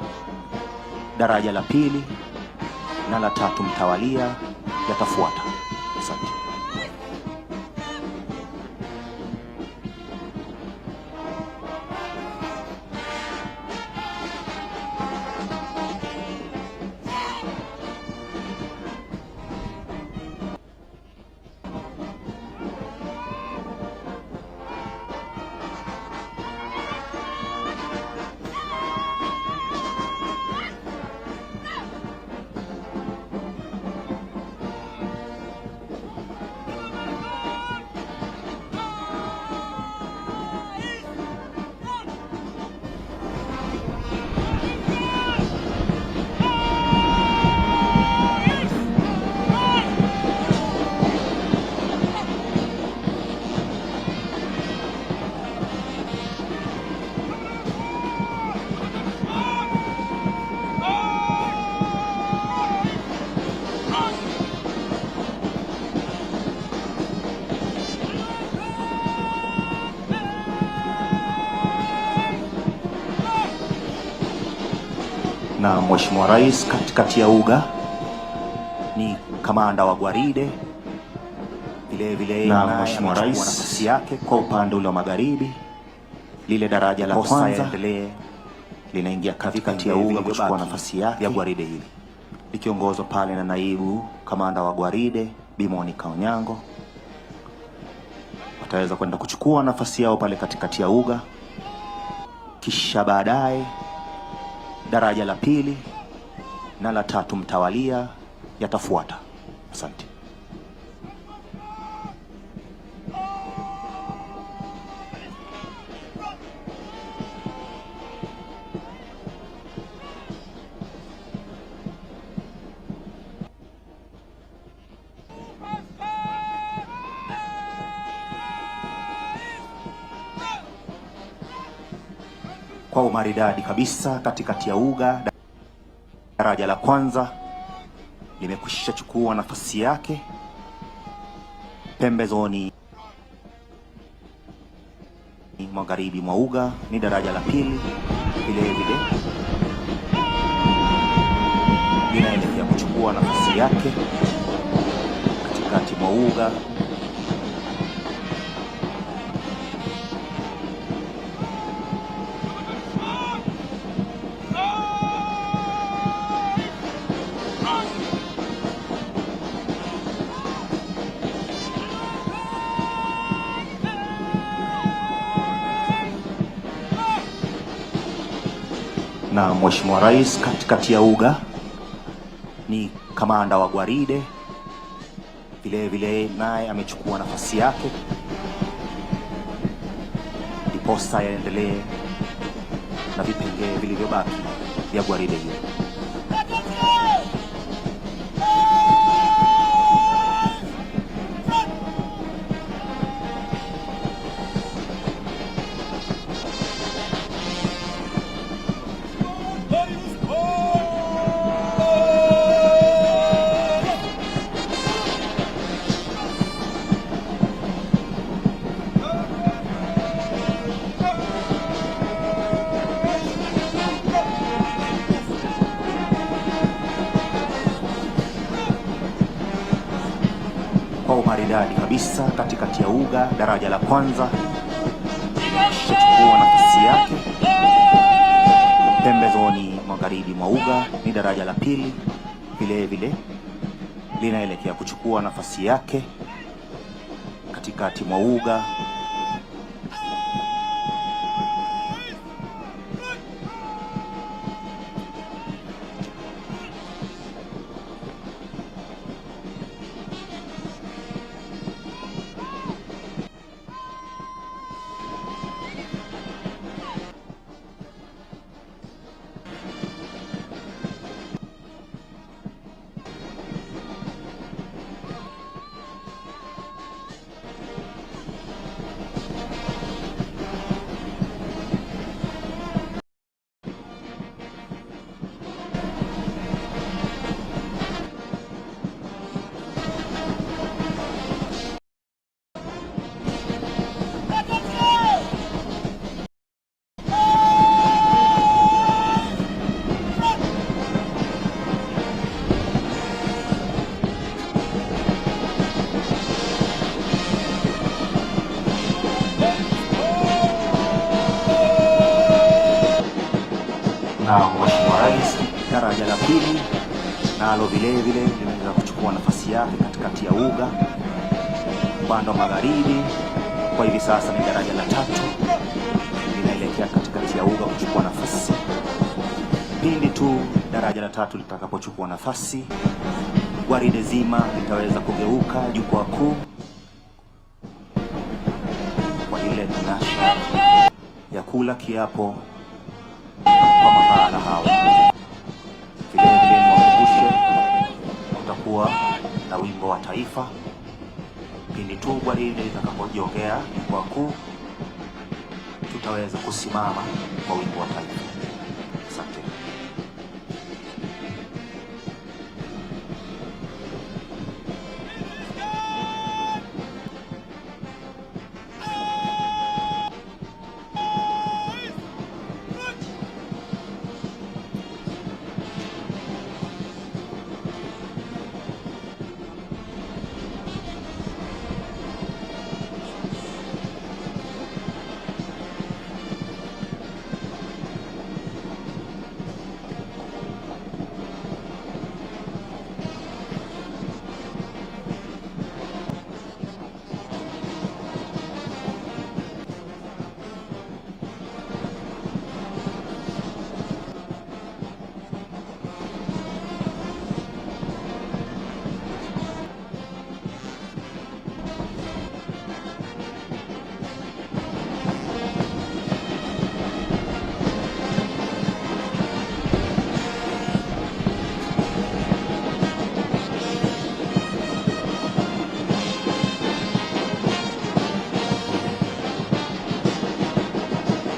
E: daraja la pili na la tatu mtawalia yatafuata. Asante. Na Mheshimiwa Rais katikati ya uga ni kamanda wa gwaride, vile na Mheshimiwa Rais nafasi yake kwa upande ule wa magharibi. Lile daraja la kwanza endelee linaingia katikati ya uga kuchukua nafasi yake ya gwaride hili, likiongozwa pale na naibu kamanda wa gwaride Bi Monica Onyango. Wataweza kwenda kuchukua nafasi yao pale katikati ya uga, kisha baadaye daraja la pili na la tatu mtawalia yatafuata. Asante. Kwa umaridadi kabisa katikati ya uga, daraja la kwanza limekwisha chukua nafasi yake. Pembezoni magharibi mwa uga ni daraja la pili, vile linaelekea kuchukua nafasi yake katikati mwa uga. Na Mheshimiwa Rais katikati ya uga ni kamanda wa gwaride, vile naye amechukua nafasi yake, ndiposa yaendelee na vipengele vilivyobaki vya gwaride hili. Kwa umaridadi kabisa katikati ya uga, daraja la kwanza limechukua nafasi yake. Pembezoni magharibi mwa uga ni daraja la pili, vile linaelekea kuchukua nafasi yake katikati mwa uga. Na Mheshimiwa Rais daraja la pili nalo vile limeweza kuchukua nafasi yake katikati ya uga upande wa magharibi. Kwa hivi sasa ni daraja la tatu linaelekea katikati ya uga kuchukua nafasi. Pindi tu daraja la tatu litakapochukua nafasi, gwaride zima litaweza kugeuka jukwaa kuu kwa ile tamasha ya kula kiapo kwa mahala hawa. Vile niwakumbushe, kutakuwa na wimbo wa taifa pindi tu gwaride litakapojiongea jukwaa kuu. Tutaweza kusimama kwa wimbo wa taifa. Asante.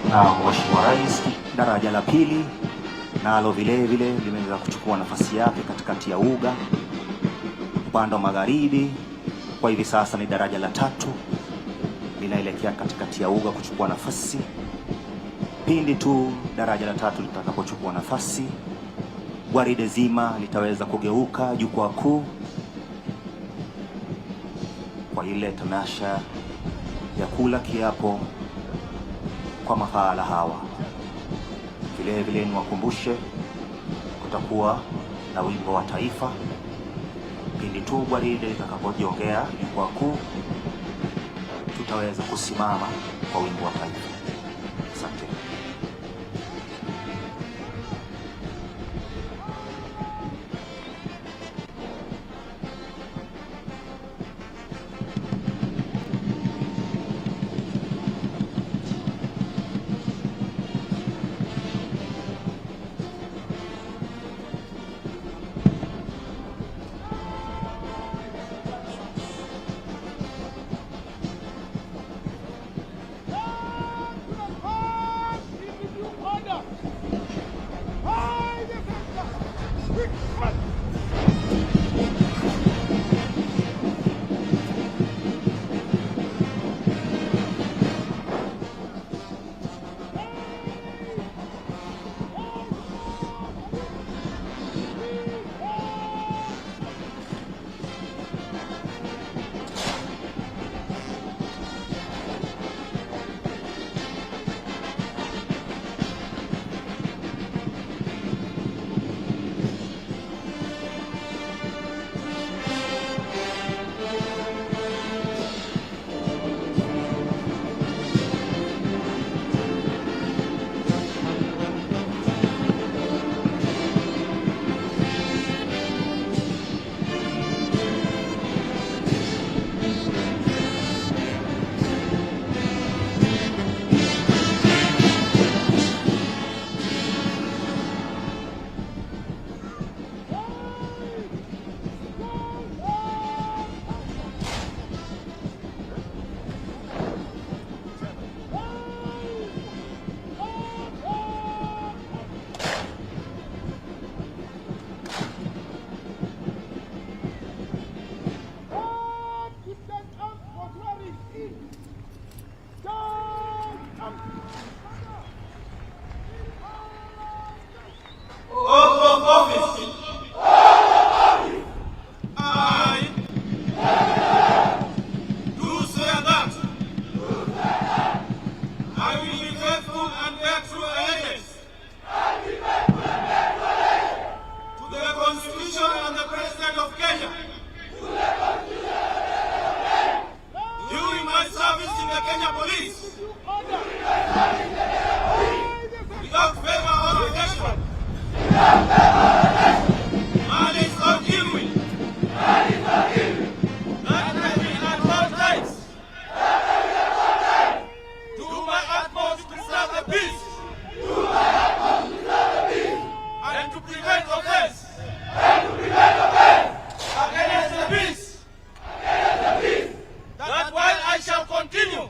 E: Na Mheshimiwa Rais, daraja la pili nalo vile vile limeweza kuchukua nafasi yake katikati ya uga upande wa magharibi. Kwa hivi sasa ni daraja la tatu linaelekea katikati ya uga kuchukua nafasi. Pindi tu daraja la tatu litakapochukua nafasi, gwaride zima litaweza kugeuka jukwaa kuu kwa ile tamasha ya kula kiapo kwa mafala hawa. Vile vile niwakumbushe, kutakuwa na wimbo wa taifa pindi tu gwaride litakapojiongea jukwaa kuu. Tutaweza kusimama kwa wimbo wa taifa. Asante.
C: That while I shall continue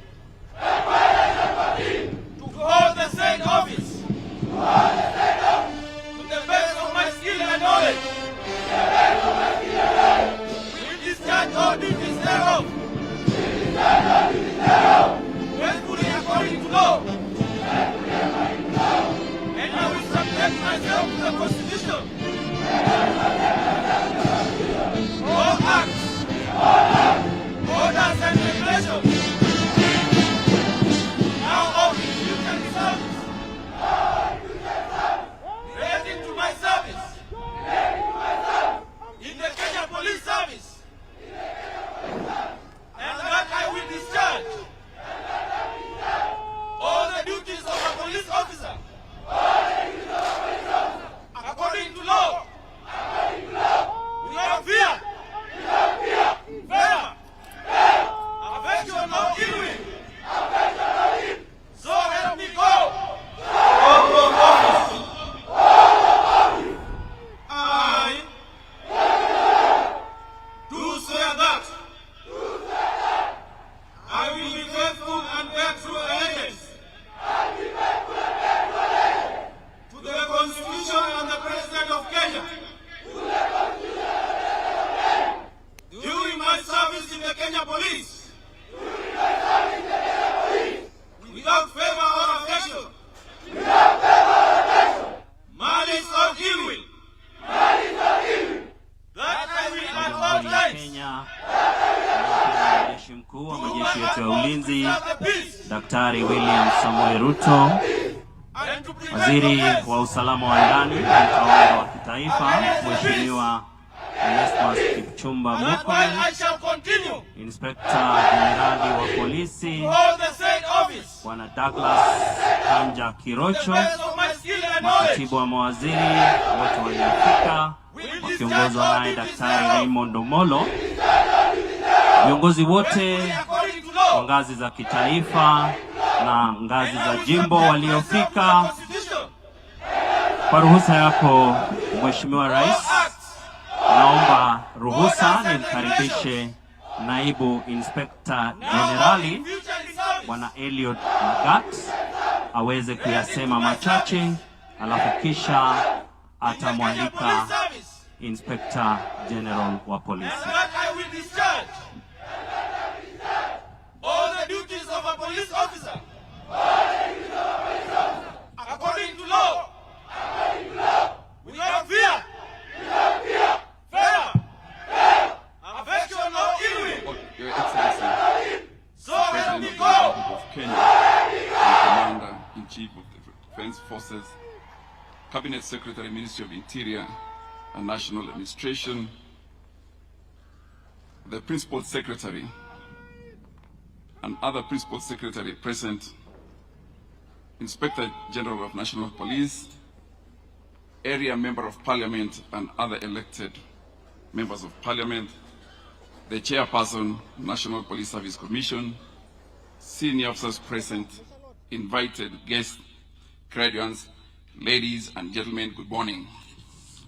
F: Daktari William Samoei Ruto, Waziri wa usalama wa ndani na utawala wa kitaifa, Mheshimiwa Onesmus Kipchumba Murkomen, Inspector Jenerali wa polisi Bwana Douglas Kanja Kirocho, makatibu wa mawaziri wote waliofika wakiongozwa naye Daktari Raymond Omolo, viongozi wote wa ngazi za kitaifa na ngazi za jimbo waliofika. Kwa ruhusa yako Mheshimiwa Rais, naomba ruhusa nimkaribishe Naibu Inspector Generali Bwana Eliud Lagat aweze kuyasema machache, alafu kisha atamwalika Inspector General wa polisi.
C: All the duties of a police officer according to law, without fear, favor, affection or ill will.
G: Your Excellency,
C: So help me
G: President
C: God.
G: of Kenya and Commander-in-Chief of the Defense Forces, Cabinet Secretary, Ministry of Interior and National Administration, the Principal Secretary and other Principal Secretary present, Inspector General of National Police, Area Member of Parliament and other elected members of Parliament, the Chairperson, National Police Service Commission, senior officers present, invited guests, graduates, ladies and gentlemen, good morning.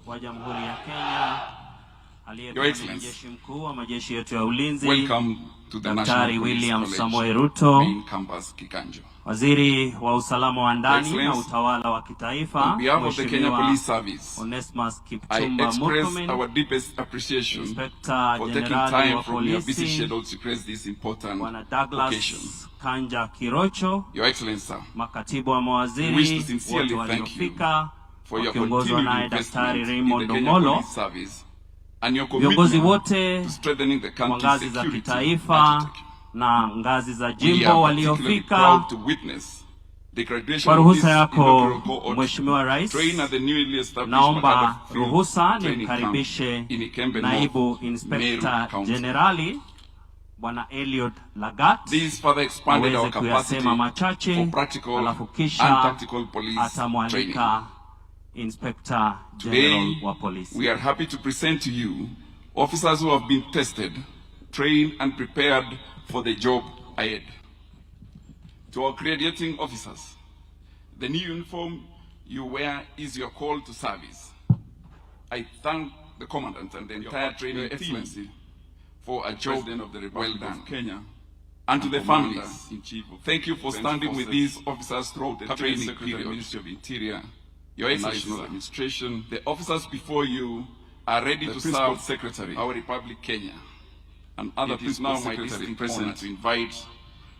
F: Wa Jamhuri ya Kenya,
G: Your Excellency,
F: Jeshi Mkuu wa majeshi yetu ya ulinzi,
G: welcome to the
F: Daktari
G: National Police
F: William
G: College,
F: Samoei Ruto,
G: main campus, Kiganjo.
F: Waziri wa usalama wa ndani na
G: Excellency,
F: utawala wa kitaifa,
G: on behalf of the Kenya
F: Mheshimiwa
G: Police Service,
F: Onesmus
G: I
F: Kipchumba
G: express
F: Murkomen,
G: our deepest appreciation
F: Inspector
G: for taking
F: Jenerali
G: time
F: wa
G: from your busy
F: polisi
G: schedule to grace this important
F: Bwana
G: occasion.
F: Douglas Kanja Kirocho,
G: Your Excellency, sir,
F: makatibu wa
G: we
F: mawaziri
G: wish to sincerely
F: wote
G: thank you
F: waliofika
G: for your
F: wakiongozwa
G: continued
F: naye Daktari
G: investment in the
F: Raymond
G: Kenya
F: Omolo,
G: Police Service and your
F: viongozi
G: commitment
F: wote
G: to strengthening the
F: wa
G: country's
F: ngazi za
G: security
F: kitaifa
G: architecture.
F: na ngazi za
G: We are
F: jimbo
G: particularly
F: waliofika.
G: proud to witness the graduation
F: Kwa
G: of this
F: ruhusa yako
G: inaugural cohort,
F: Mheshimiwa Rais,
G: trained at the newly established
F: naomba
G: Makadam Field
F: ruhusa
G: Training Camp
F: nimkaribishe
G: in Ikembe
F: Naibu
G: North,
F: Inspector
G: Meru County.
F: Generali Bwana Eliud Lagat
G: This further expanded our
F: aweze
G: capacity
F: kuyasema machache,
G: for practical
F: alafu
G: and
F: kisha
G: tactical police training.
F: atamwalika Inspector
G: Today,
F: General wa polisi.
G: we are happy to present to you officers who have been tested, trained and prepared for the job ahead. To our graduating officers, the new uniform you wear is your call to service. I thank the Commandant and the entire training team for a job of the well done.
H: Kenya,
G: And to the families,
H: in-chief of
G: thank you for
H: Defense
G: standing with
H: Forces,
G: these officers throughout the
H: Cabinet
G: training
H: Secretary,
G: period.
H: Ministry of Interior,
G: Your Excellency,
H: National Administration,
G: the officers before you are ready
H: the
G: to
H: Principal
G: serve
H: Secretary,
G: our Republic, Kenya.
H: and other
G: It is
H: Principal
G: now my
H: Secretary
G: distinct
H: present
G: honor to invite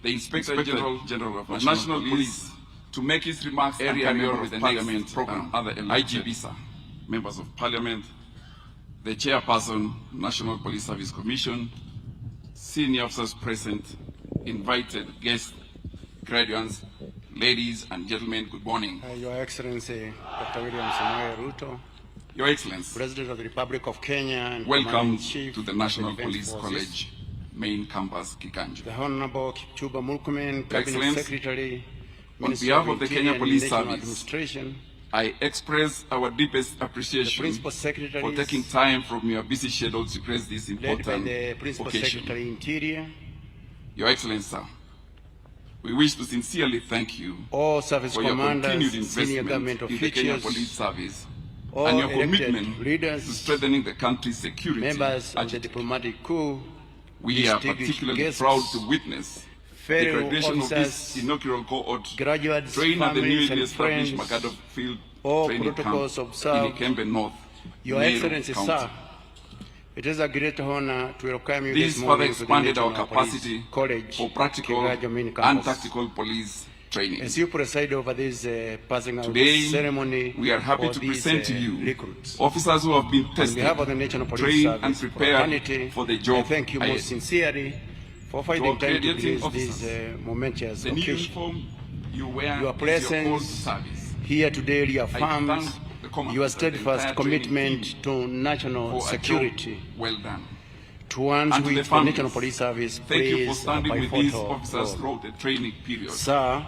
G: the Inspector General of National Police to make his remarks
H: area member
G: with
H: of
G: the
H: Parliament
G: next program.
H: and other elected
G: IGB, sir.
H: members of Parliament, the Chairperson, National Police Service Commission, senior officers present, invited guests, graduates, ladies and gentlemen, good morning.
I: Your Excellency, Dr. William Samoei Ruto,
G: Your Excellency,
I: President of the Republic of Kenya and
G: welcome
I: Commander-in-Chief
G: to the
I: of
G: National
I: Defense
G: Police
I: Forces,
G: College, main campus, Kiganjo.
I: the Honorable Kipchumba Murkomen, Cabinet
G: Excellency,
I: Secretary,
G: on
I: Ministry
G: behalf
I: of
G: of the
I: Interior
G: Kenya
I: and
G: Police
I: National
G: Service,
I: Administration,
G: I express our deepest
I: the
G: appreciation
I: Principal Secretaries,
G: for taking time from your busy schedule to grace this
I: led by
G: important
I: the Principal
G: occasion.
I: Secretary Interior,
G: Your Excellency, sir, we wish to sincerely thank you
I: all service
G: for your
I: commanders,
G: continued
I: senior
G: investment
I: government
G: in the Kenya Police
I: officials,
G: Service
I: all
G: and your
I: elected
G: commitment
I: leaders,
G: to strengthening the country's security.
I: members of the
G: architecture.
I: diplomatic corps,
G: We are
I: distinguished
G: particularly
I: guests,
G: proud to witness the
I: fellow
G: graduation of
I: officers,
G: this inaugural cohort,
I: graduates,
G: trained at the
I: families
G: newly
I: and
G: established
I: friends,
G: Makadam Field
I: all
G: Training
I: protocols
G: Camp
I: observed.
G: in Ikembe North,
I: Your
G: Meru
I: Excellency,
G: County.
I: sir, it is a great honor to welcome you
G: This
I: this
G: further
I: morning to the
G: expanded our
I: National
G: capacity
I: Police College,
G: for practical
I: Kiganjo main
G: and
I: campus.
G: tactical police training.
I: As you preside over this passing out
G: Today,
I: ceremony,
G: we are happy
I: for
G: to
I: these,
G: present to you
I: recruits.
G: officers who have been
I: On
G: tested,
I: behalf of the National Police
G: trained
I: Service
G: and
I: for
G: prepared
I: humanity,
G: for the
I: I
G: job
I: thank you
G: ahead.
I: most sincerely for finding
G: To our
I: time to
G: graduating
I: grace this
G: officers,
I: momentous
G: the new
I: occasion.
G: uniform you wear
I: Your
G: is your call to
I: presence
G: service.
I: here today
G: I
I: reaffirms
G: thank the commanders
I: your
G: and the
I: steadfast
G: entire
I: commitment
G: training
I: to national
G: for a
I: security,
G: job well done.
I: towards
G: And to
I: which
G: the
I: the
G: families,
I: National Police Service
G: thank you for
I: plays a
G: standing with these
I: pivotal
G: officers
I: role.
G: throughout the training period.
I: Sir,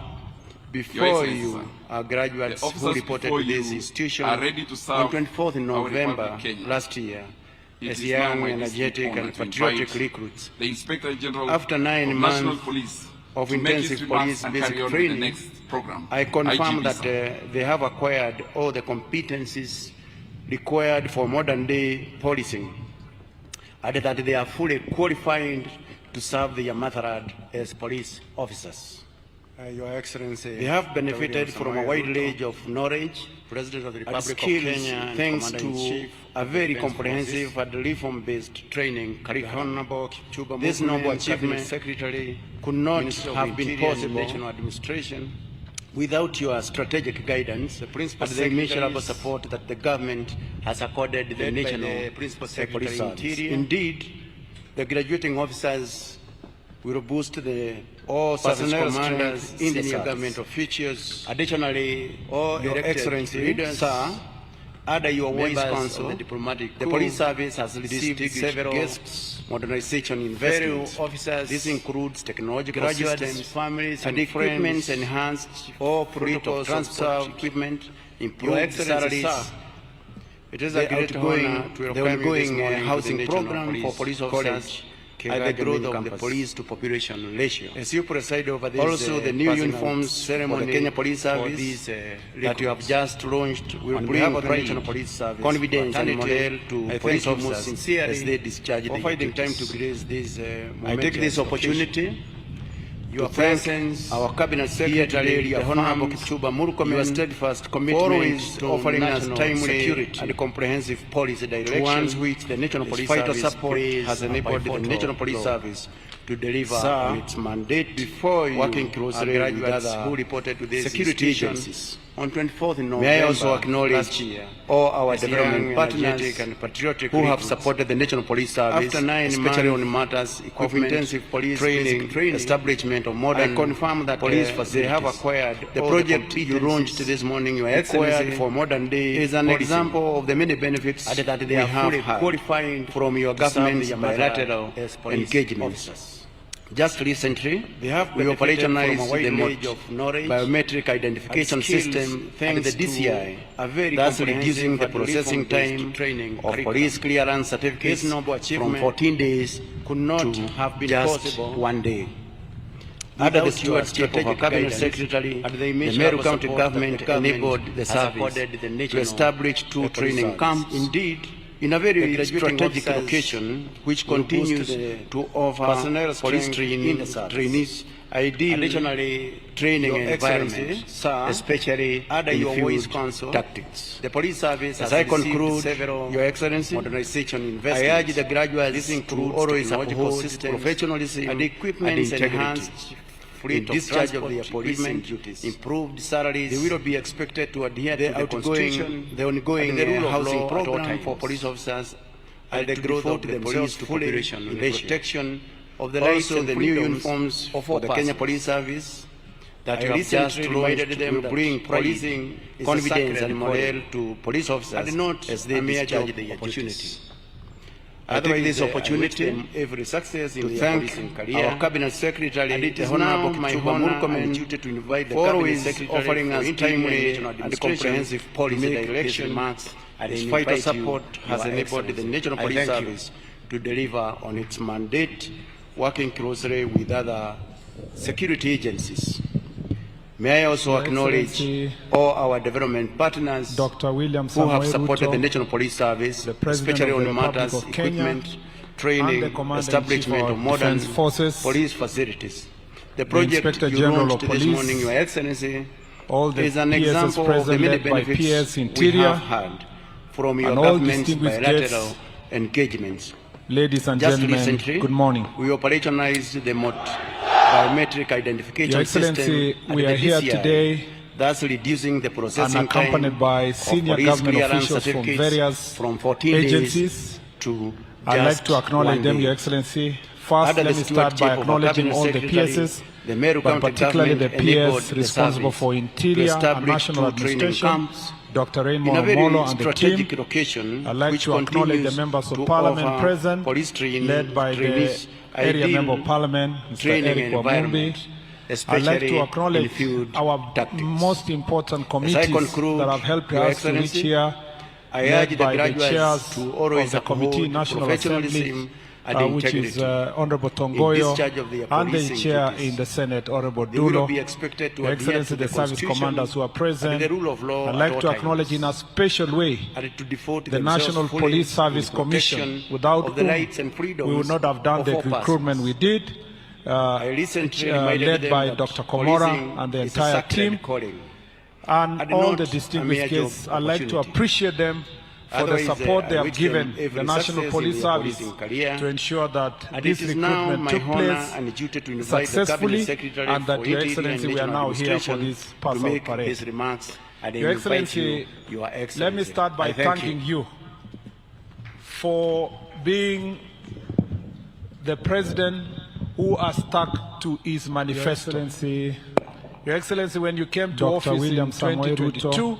I: before
G: Excellency,
I: you
G: sir,
I: are graduates
G: the
I: who
G: officers
I: reported
G: before
I: to this
G: you
I: institution
G: are ready to serve
I: on 24th
G: our
I: November
G: Republic, Kenya.
I: last year
G: It
I: as
G: is now
I: young,
G: my distinct
I: energetic
G: honor
I: and
G: to
I: patriotic
G: invite
I: recruits.
G: the Inspector General
I: After 9
G: of National
I: months
G: Police
I: of
G: to make his
I: intensive
G: remarks
I: police
G: and
I: basic
G: carry on with the
I: training,
G: next program.
I: I confirm
G: IGP,
I: that
G: sir.
I: they have acquired all the competencies required for modern day policing, and that they are fully qualified to serve the Yamatarad as police officers. Your Excellency, they have benefited from a wide range of knowledge, President of the Republic of Kenya, thanks to a very comprehensive and reform-based training curriculum. This noble achievement, Secretary, could not have been possible national administration without your strategic guidance and the immeasurable support that the government has accorded the national police service. Indeed, the graduating officers will boost the all personnel commanders in the government officials. Additionally, all your Excellency leaders, sir, under your wise counsel, the police service has received several modernization investments. Officers, this includes technological systems, families, and equipment enhanced, all protocols, transfer equipment, improved salaries. It is a great honor to welcome you housing program for police officers and the growth of the police to population ratio. As you preside over this, also the new uniforms ceremony for the Kenya Police Service that you have just launched will bring national police service confidence and morale to police officers as they discharge their duties. Time to grace this I take this opportunity your presence, our cabinet secretary, the Honorable Kichuba Murkomen, your steadfast commitment to offering us timely and comprehensive policy direction, towards which the National Police Service support has enabled the National Police Service to deliver on its mandate before you working closely with others who reported to the security agencies. On 24th November, may I also acknowledge all our development partners and patriotic who have supported the National Police Service, after 9 especially on matters of intensive police training, establishment of modern. I confirm that police facilities they have acquired. The project you launched this morning, Your Excellency, for modern day is an example of the many benefits that they have qualifying from your government's bilateral engagements. Just recently, we operationalized the biometric identification system thanks to the DCI, thus reducing the processing time of police clearance certificates from 14 days to have been just 1 day. Under the stewardship of our cabinet secretary, the Meru County government enabled the service to establish 2 training camps. Indeed, in a very strategic location, which continues to offer personnel police trainees additionally training environment, especially under your voice council tactics. The police service has received several Your Excellency modernization investments. I urge the graduates to always uphold professionalism and equipment and enhanced in discharge of their policing duties, improved salaries. They will be expected to adhere to the Constitution, the ongoing housing program for police officers, and the growth of the police to population in the protection of the rights and the new uniforms for the Kenya Police Service that you have just reminded them will bring policing confidence and morale to police officers and not as they discharge their duties. I take this opportunity every success in to thank our cabinet secretary and it is now my honor and duty to invite the cabinet secretary offering us timely and comprehensive policy direction and its vital support has enabled the National Police Service to deliver on its mandate, working closely with other security agencies. May I also acknowledge all our development partners
C: Dr. William
I: who have
C: Samuel
I: supported
C: Ruto,
I: the National Police Service, especially on matters
C: of Kenya,
I: equipment, training, establishment of modern
C: forces,
I: police facilities. The project you
C: General
I: launched
C: of
I: this
C: Police,
I: morning, Your Excellency,
C: all the
I: is an
C: PSs
I: example of the many
C: present led by
I: benefits
C: PS
I: we
C: Interior,
I: have had from your
C: and all
I: government's
C: distinguished
I: bilateral
C: guests.
I: engagements.
C: Ladies and
I: Just
C: gentlemen,
I: recently,
C: good morning.
I: we operationalized the biometric identification
C: Your Excellency,
I: system
C: we
I: at
C: are
I: the
C: here
I: DCI,
C: today
I: thus reducing the processing
C: and accompanied
I: time
C: by
I: of
C: senior
I: police
C: government
I: clearance
C: officials from
I: certificates
C: various
I: from 14
C: agencies.
I: days to
C: I'd like
I: just
C: to acknowledge
I: 1
C: them,
I: day.
C: Your Excellency, First, let me start by acknowledging all the PSs, but particularly the PS responsible for Interior and National Administration, Dr. Raymond Omolo and the team. I'd like to acknowledge the members of Parliament present, led by the Area Member of Parliament, Mr. Eric Wamumbi. I'd like to acknowledge our most important committees that have helped us to reach here, led by the chairs of the Committee National Assembly, which is Honorable Tongoyo, and the chair in the Senate, Honorable Dulo, Your Excellency, the service commanders who are present. I'd like to acknowledge in a special way the National Police Service Commission, without whom we would not have done the recruitment we did, led by Dr. Komora and the entire team, and all the distinguished guests. I'd like to appreciate them for the support they have given the National Police Service to ensure that this recruitment took place successfully, and that, Your Excellency, we are now here for this pass-out parade. Your Excellency, let me start by thanking you for being the President who has stuck to his manifesto. Your Excellency, when you came to office in 2022,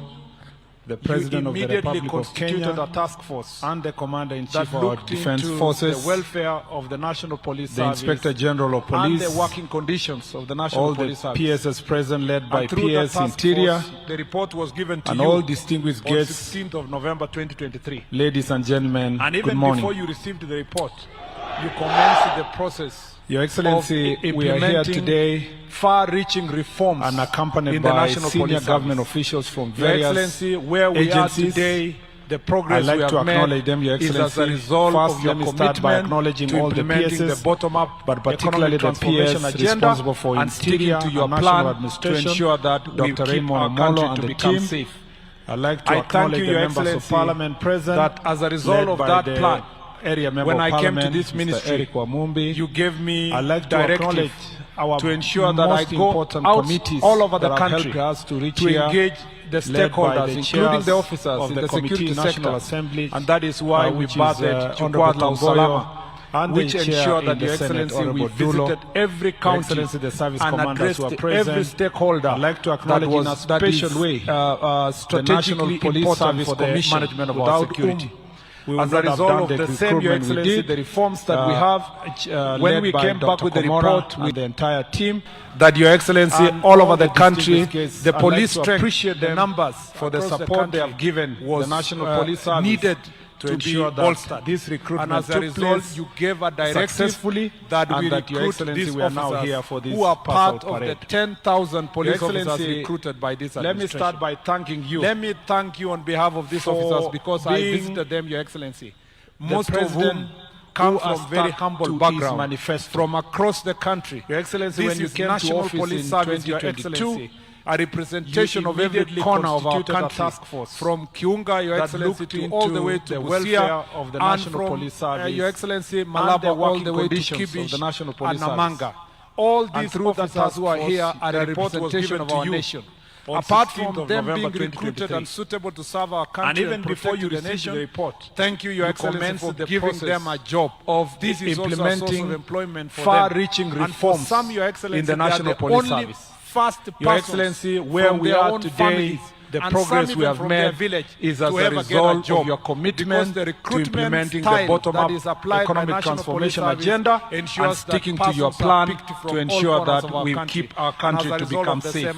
C: the President of the Republic of Kenya a task force and the Commander-in-Chief of our Defense Forces, the welfare of the National Police Service, the Inspector General of Police, and the working conditions of the National Police Service. All the PSs present, led by PS Interior, the report was given to you, all distinguished guests, on 16th of November 2023. Ladies and gentlemen, and even good morning. Before you received the report, you commenced the process. Your Excellency, we are here today, far-reaching reforms, and accompanied by senior government officials from various where we agencies. Are today, the progress I'd like to acknowledge them, Your Excellency. Is as a result of your commitment by acknowledging all the PSs, the bottom-up, but particularly the PS responsible for Interior to your plan to ensure that Dr. Raymond Omolo and the team safe. I'd like to acknowledge the members of Parliament present, that as a result of that plan, Area Member when I came to this ministry, Eric Wamumbi, you gave me directive to ensure that I go out all over the country to engage the stakeholders, including the officers of the security National Assembly, and that is why we batted to Kwadla Usalama, and which ensured that, Your Excellency, we visited every county and addressed every stakeholder. I'd like to acknowledge in a special way strategically important for the management of our security. As a result of the same, Your Excellency, the reforms that we have, when we came back with the report with the entire team, that Your Excellency, all over the country, the police strength, the numbers for the support they have given was the National Police Service needed to ensure that this recruitment and as a result, you gave a directive successfully that we recruit these officers who are part of the 10,000 police officers recruited by this administration. Let me start by thanking you. Let me thank you on behalf of these officers because I visited them, Your Excellency. Most of whom come from very humble background, from across the country. Your Excellency, when you came to office in 2022, a representation of every corner of our country, task force, from Kiunga, Your Excellency, to all the way to the welfare of the National Police Service, Your Excellency, Malaba, all the way to Kibish and Namanga. All these officers who are here are a representation of our nation. Apart from them being recruited and suitable to serve our country and even before you received the report, thank you, Your Excellency, for giving them a job of this implementing far-reaching reforms in the National Police Service. Your Excellency, where we are today, the progress we have made is as a result of your commitment to implementing the bottom-up economic transformation agenda and sticking to your plan to ensure that we keep our country to become safe.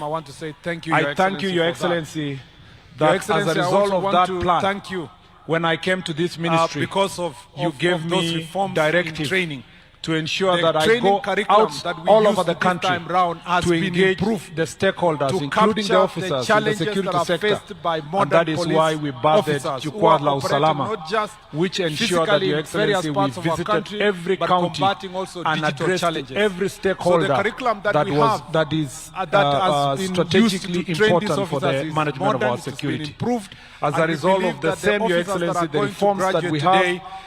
C: I thank you, Your Excellency, that as a result of that plan, when I came to this ministry, because of you gave me directive training to ensure that I go out all over the country to engage the stakeholders, including the officers in the security sector. And that is why we bathed to Kwadla Usalama, which ensured that, Your Excellency, we visited every county and addressed every stakeholder that is strategically important for the management of our security. As a result of the same, Your Excellency, the reforms that we have,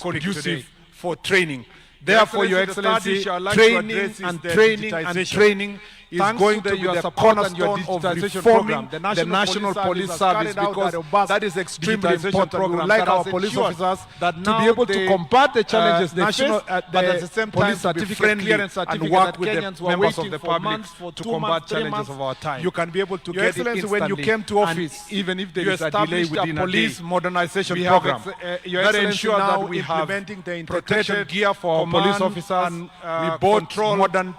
J: conducive for training. Therefore, Your Excellency, training and training is going to be the cornerstone of reforming the National Police Service, because that is extremely important. We would like our police officers to be able to combat the challenges they face, but at the same time to be friendly and work with the members of the public to combat challenges of our time. You can be able to get it instantly. When you came to office, even if there is a delay within a police modernization program, that ensures that we have protection gear for our police officers. We bought modern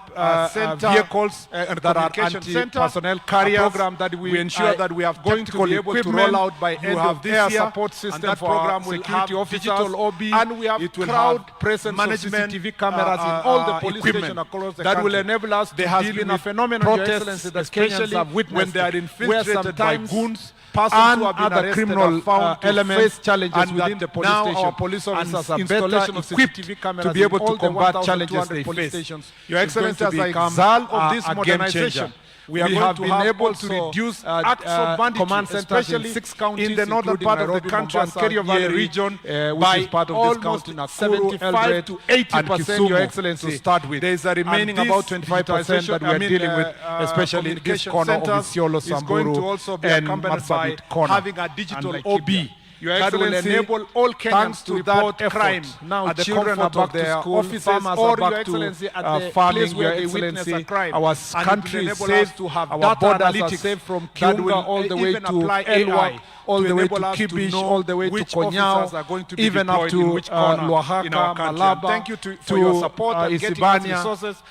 J: vehicles that are anti-personnel carriers. Program that we ensure that we have going to be able to roll out by end of this year. Support system, and that program will security have digital OB, and we have crowd presence management of CCTV cameras in all the police stations across the country. Will enable us to deal with a phenomenon, Your Excellency, that Kenyans have witnessed when they are infiltrated by goons, and other criminal elements challenges within the police station. Now our police officers are better equipped to be able to combat challenges they face. Your Excellency, as a result of this modernization, we have been able to reduce acts of banditry, command centers in 6 counties in the northern part of the country and Kerio Valley region by part of this county, 75 to 80%, Your Excellency, to start with. There is a remaining about 25% that we are dealing with, especially in this corner of Isiolo, Samburu, and Marsabit corner. Having a digital OB. Your Excellency, enable all Kenyans to report crime. Now the children are back to school, officers are back to farming. Your Excellency, our country is safe to have our borders are safe from Kiunga all the way to Elwai, all the way to Kibish, all the way to Konyao, even up to Luahaka, Malaba. Thank you for your support and Isibania,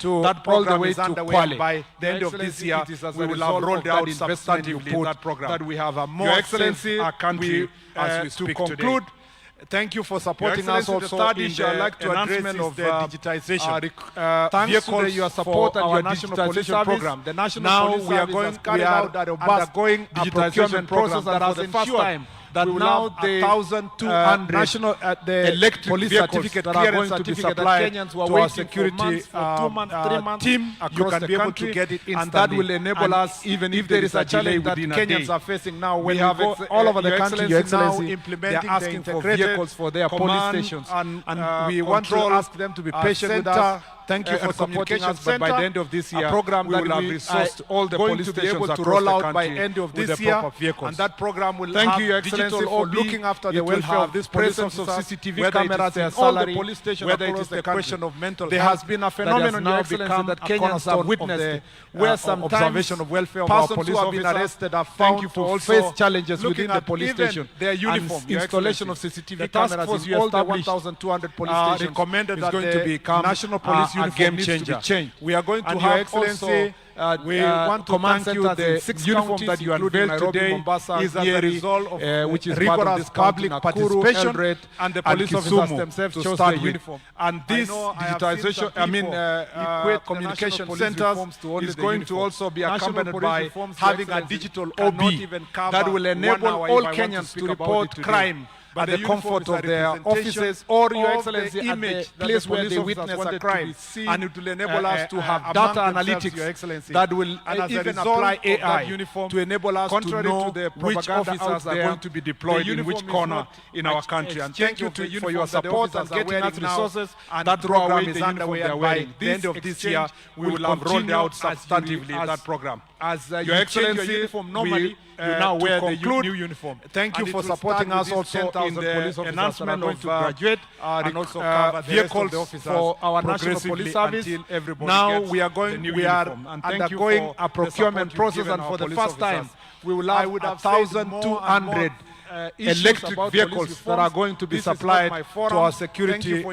J: to all the way to Kwale. By the end of this year, we will have rolled out substantively that program. That we have a more safe country. As we speak to conclude, thank you for supporting us also in the like to enhancement of the digitization. Thanks to your support and your national police program. The national police we are undergoing a digitization process that has ensured that now the 1,200 national the electric police certificate that are going to be supplied to our security team across the country, and that will enable us, even if there is a challenge that Kenyans are facing now, when we have all over the country, Your Excellency, they are asking for vehicles for their police stations, and we want to ask them to be patient with us. Thank you for supporting us, but by the end of this year, a program that will have resourced all the police stations to roll out by end of this year, and that program will thank you, Your Excellency, for looking after the welfare of this presence of CCTV cameras, their salary, police stations, whether it is the question of mental health. There has been a phenomenon, Your Excellency, that Kenyans have witnessed, where sometimes observation of welfare of our police officers been arrested are found to face challenges within the police station. Their uniform, installation of CCTV cameras in all the 1,200 police stations recommended that going to become national police a game changer. We are going to have also we want to thank you. The 6 uniform that you unveiled today Mombasa, is as a result of which is rigorous public participation, and the police officers themselves to start the uniform. And this digitization, communication centers is going to also be accompanied by having a digital OB that will enable all Kenyans to report crime at the comfort of their offices, or Your Excellency, at the place where they witness a crime, and it will enable us to have data analytics, Your Excellency, that will even apply AI to enable us to know which officers are going to be deployed in which corner in our country. And thank you for your support and getting us resources. And that program is underway, and by the end of this year, we will have rolled out substantively that program. As Your Excellency, normally you now wear the new uniform. Thank you for supporting us also in the enhancement of graduate and also vehicles for our national police service. Now we are undergoing a procurement process, and for the first time we will have 1,200 electric vehicles that are going to be supplied to our security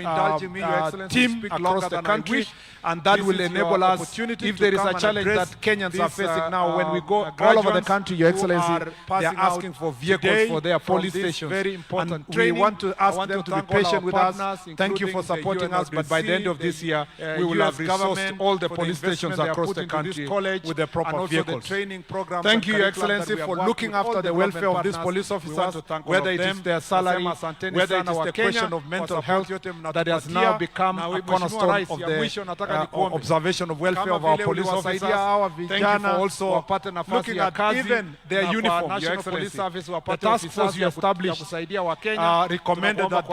J: team across the country, and that will enable us, if there is a challenge that Kenyans are facing now, when we go all over the country, Your Excellency, they are asking for vehicles for their police stations. Very important. We want to ask them to be patient with us. Thank you for supporting us, but by the end of this year, we will have resourced all the police stations across the country with the proper vehicles. Thank you, Your Excellency, for looking after the welfare of these police officers, whether it is their salary, whether it is the question of mental health that has now become a cornerstone of the observation of welfare of our police officers. Thank you for also looking at even their uniform, Your Excellency. The task force you established recommended that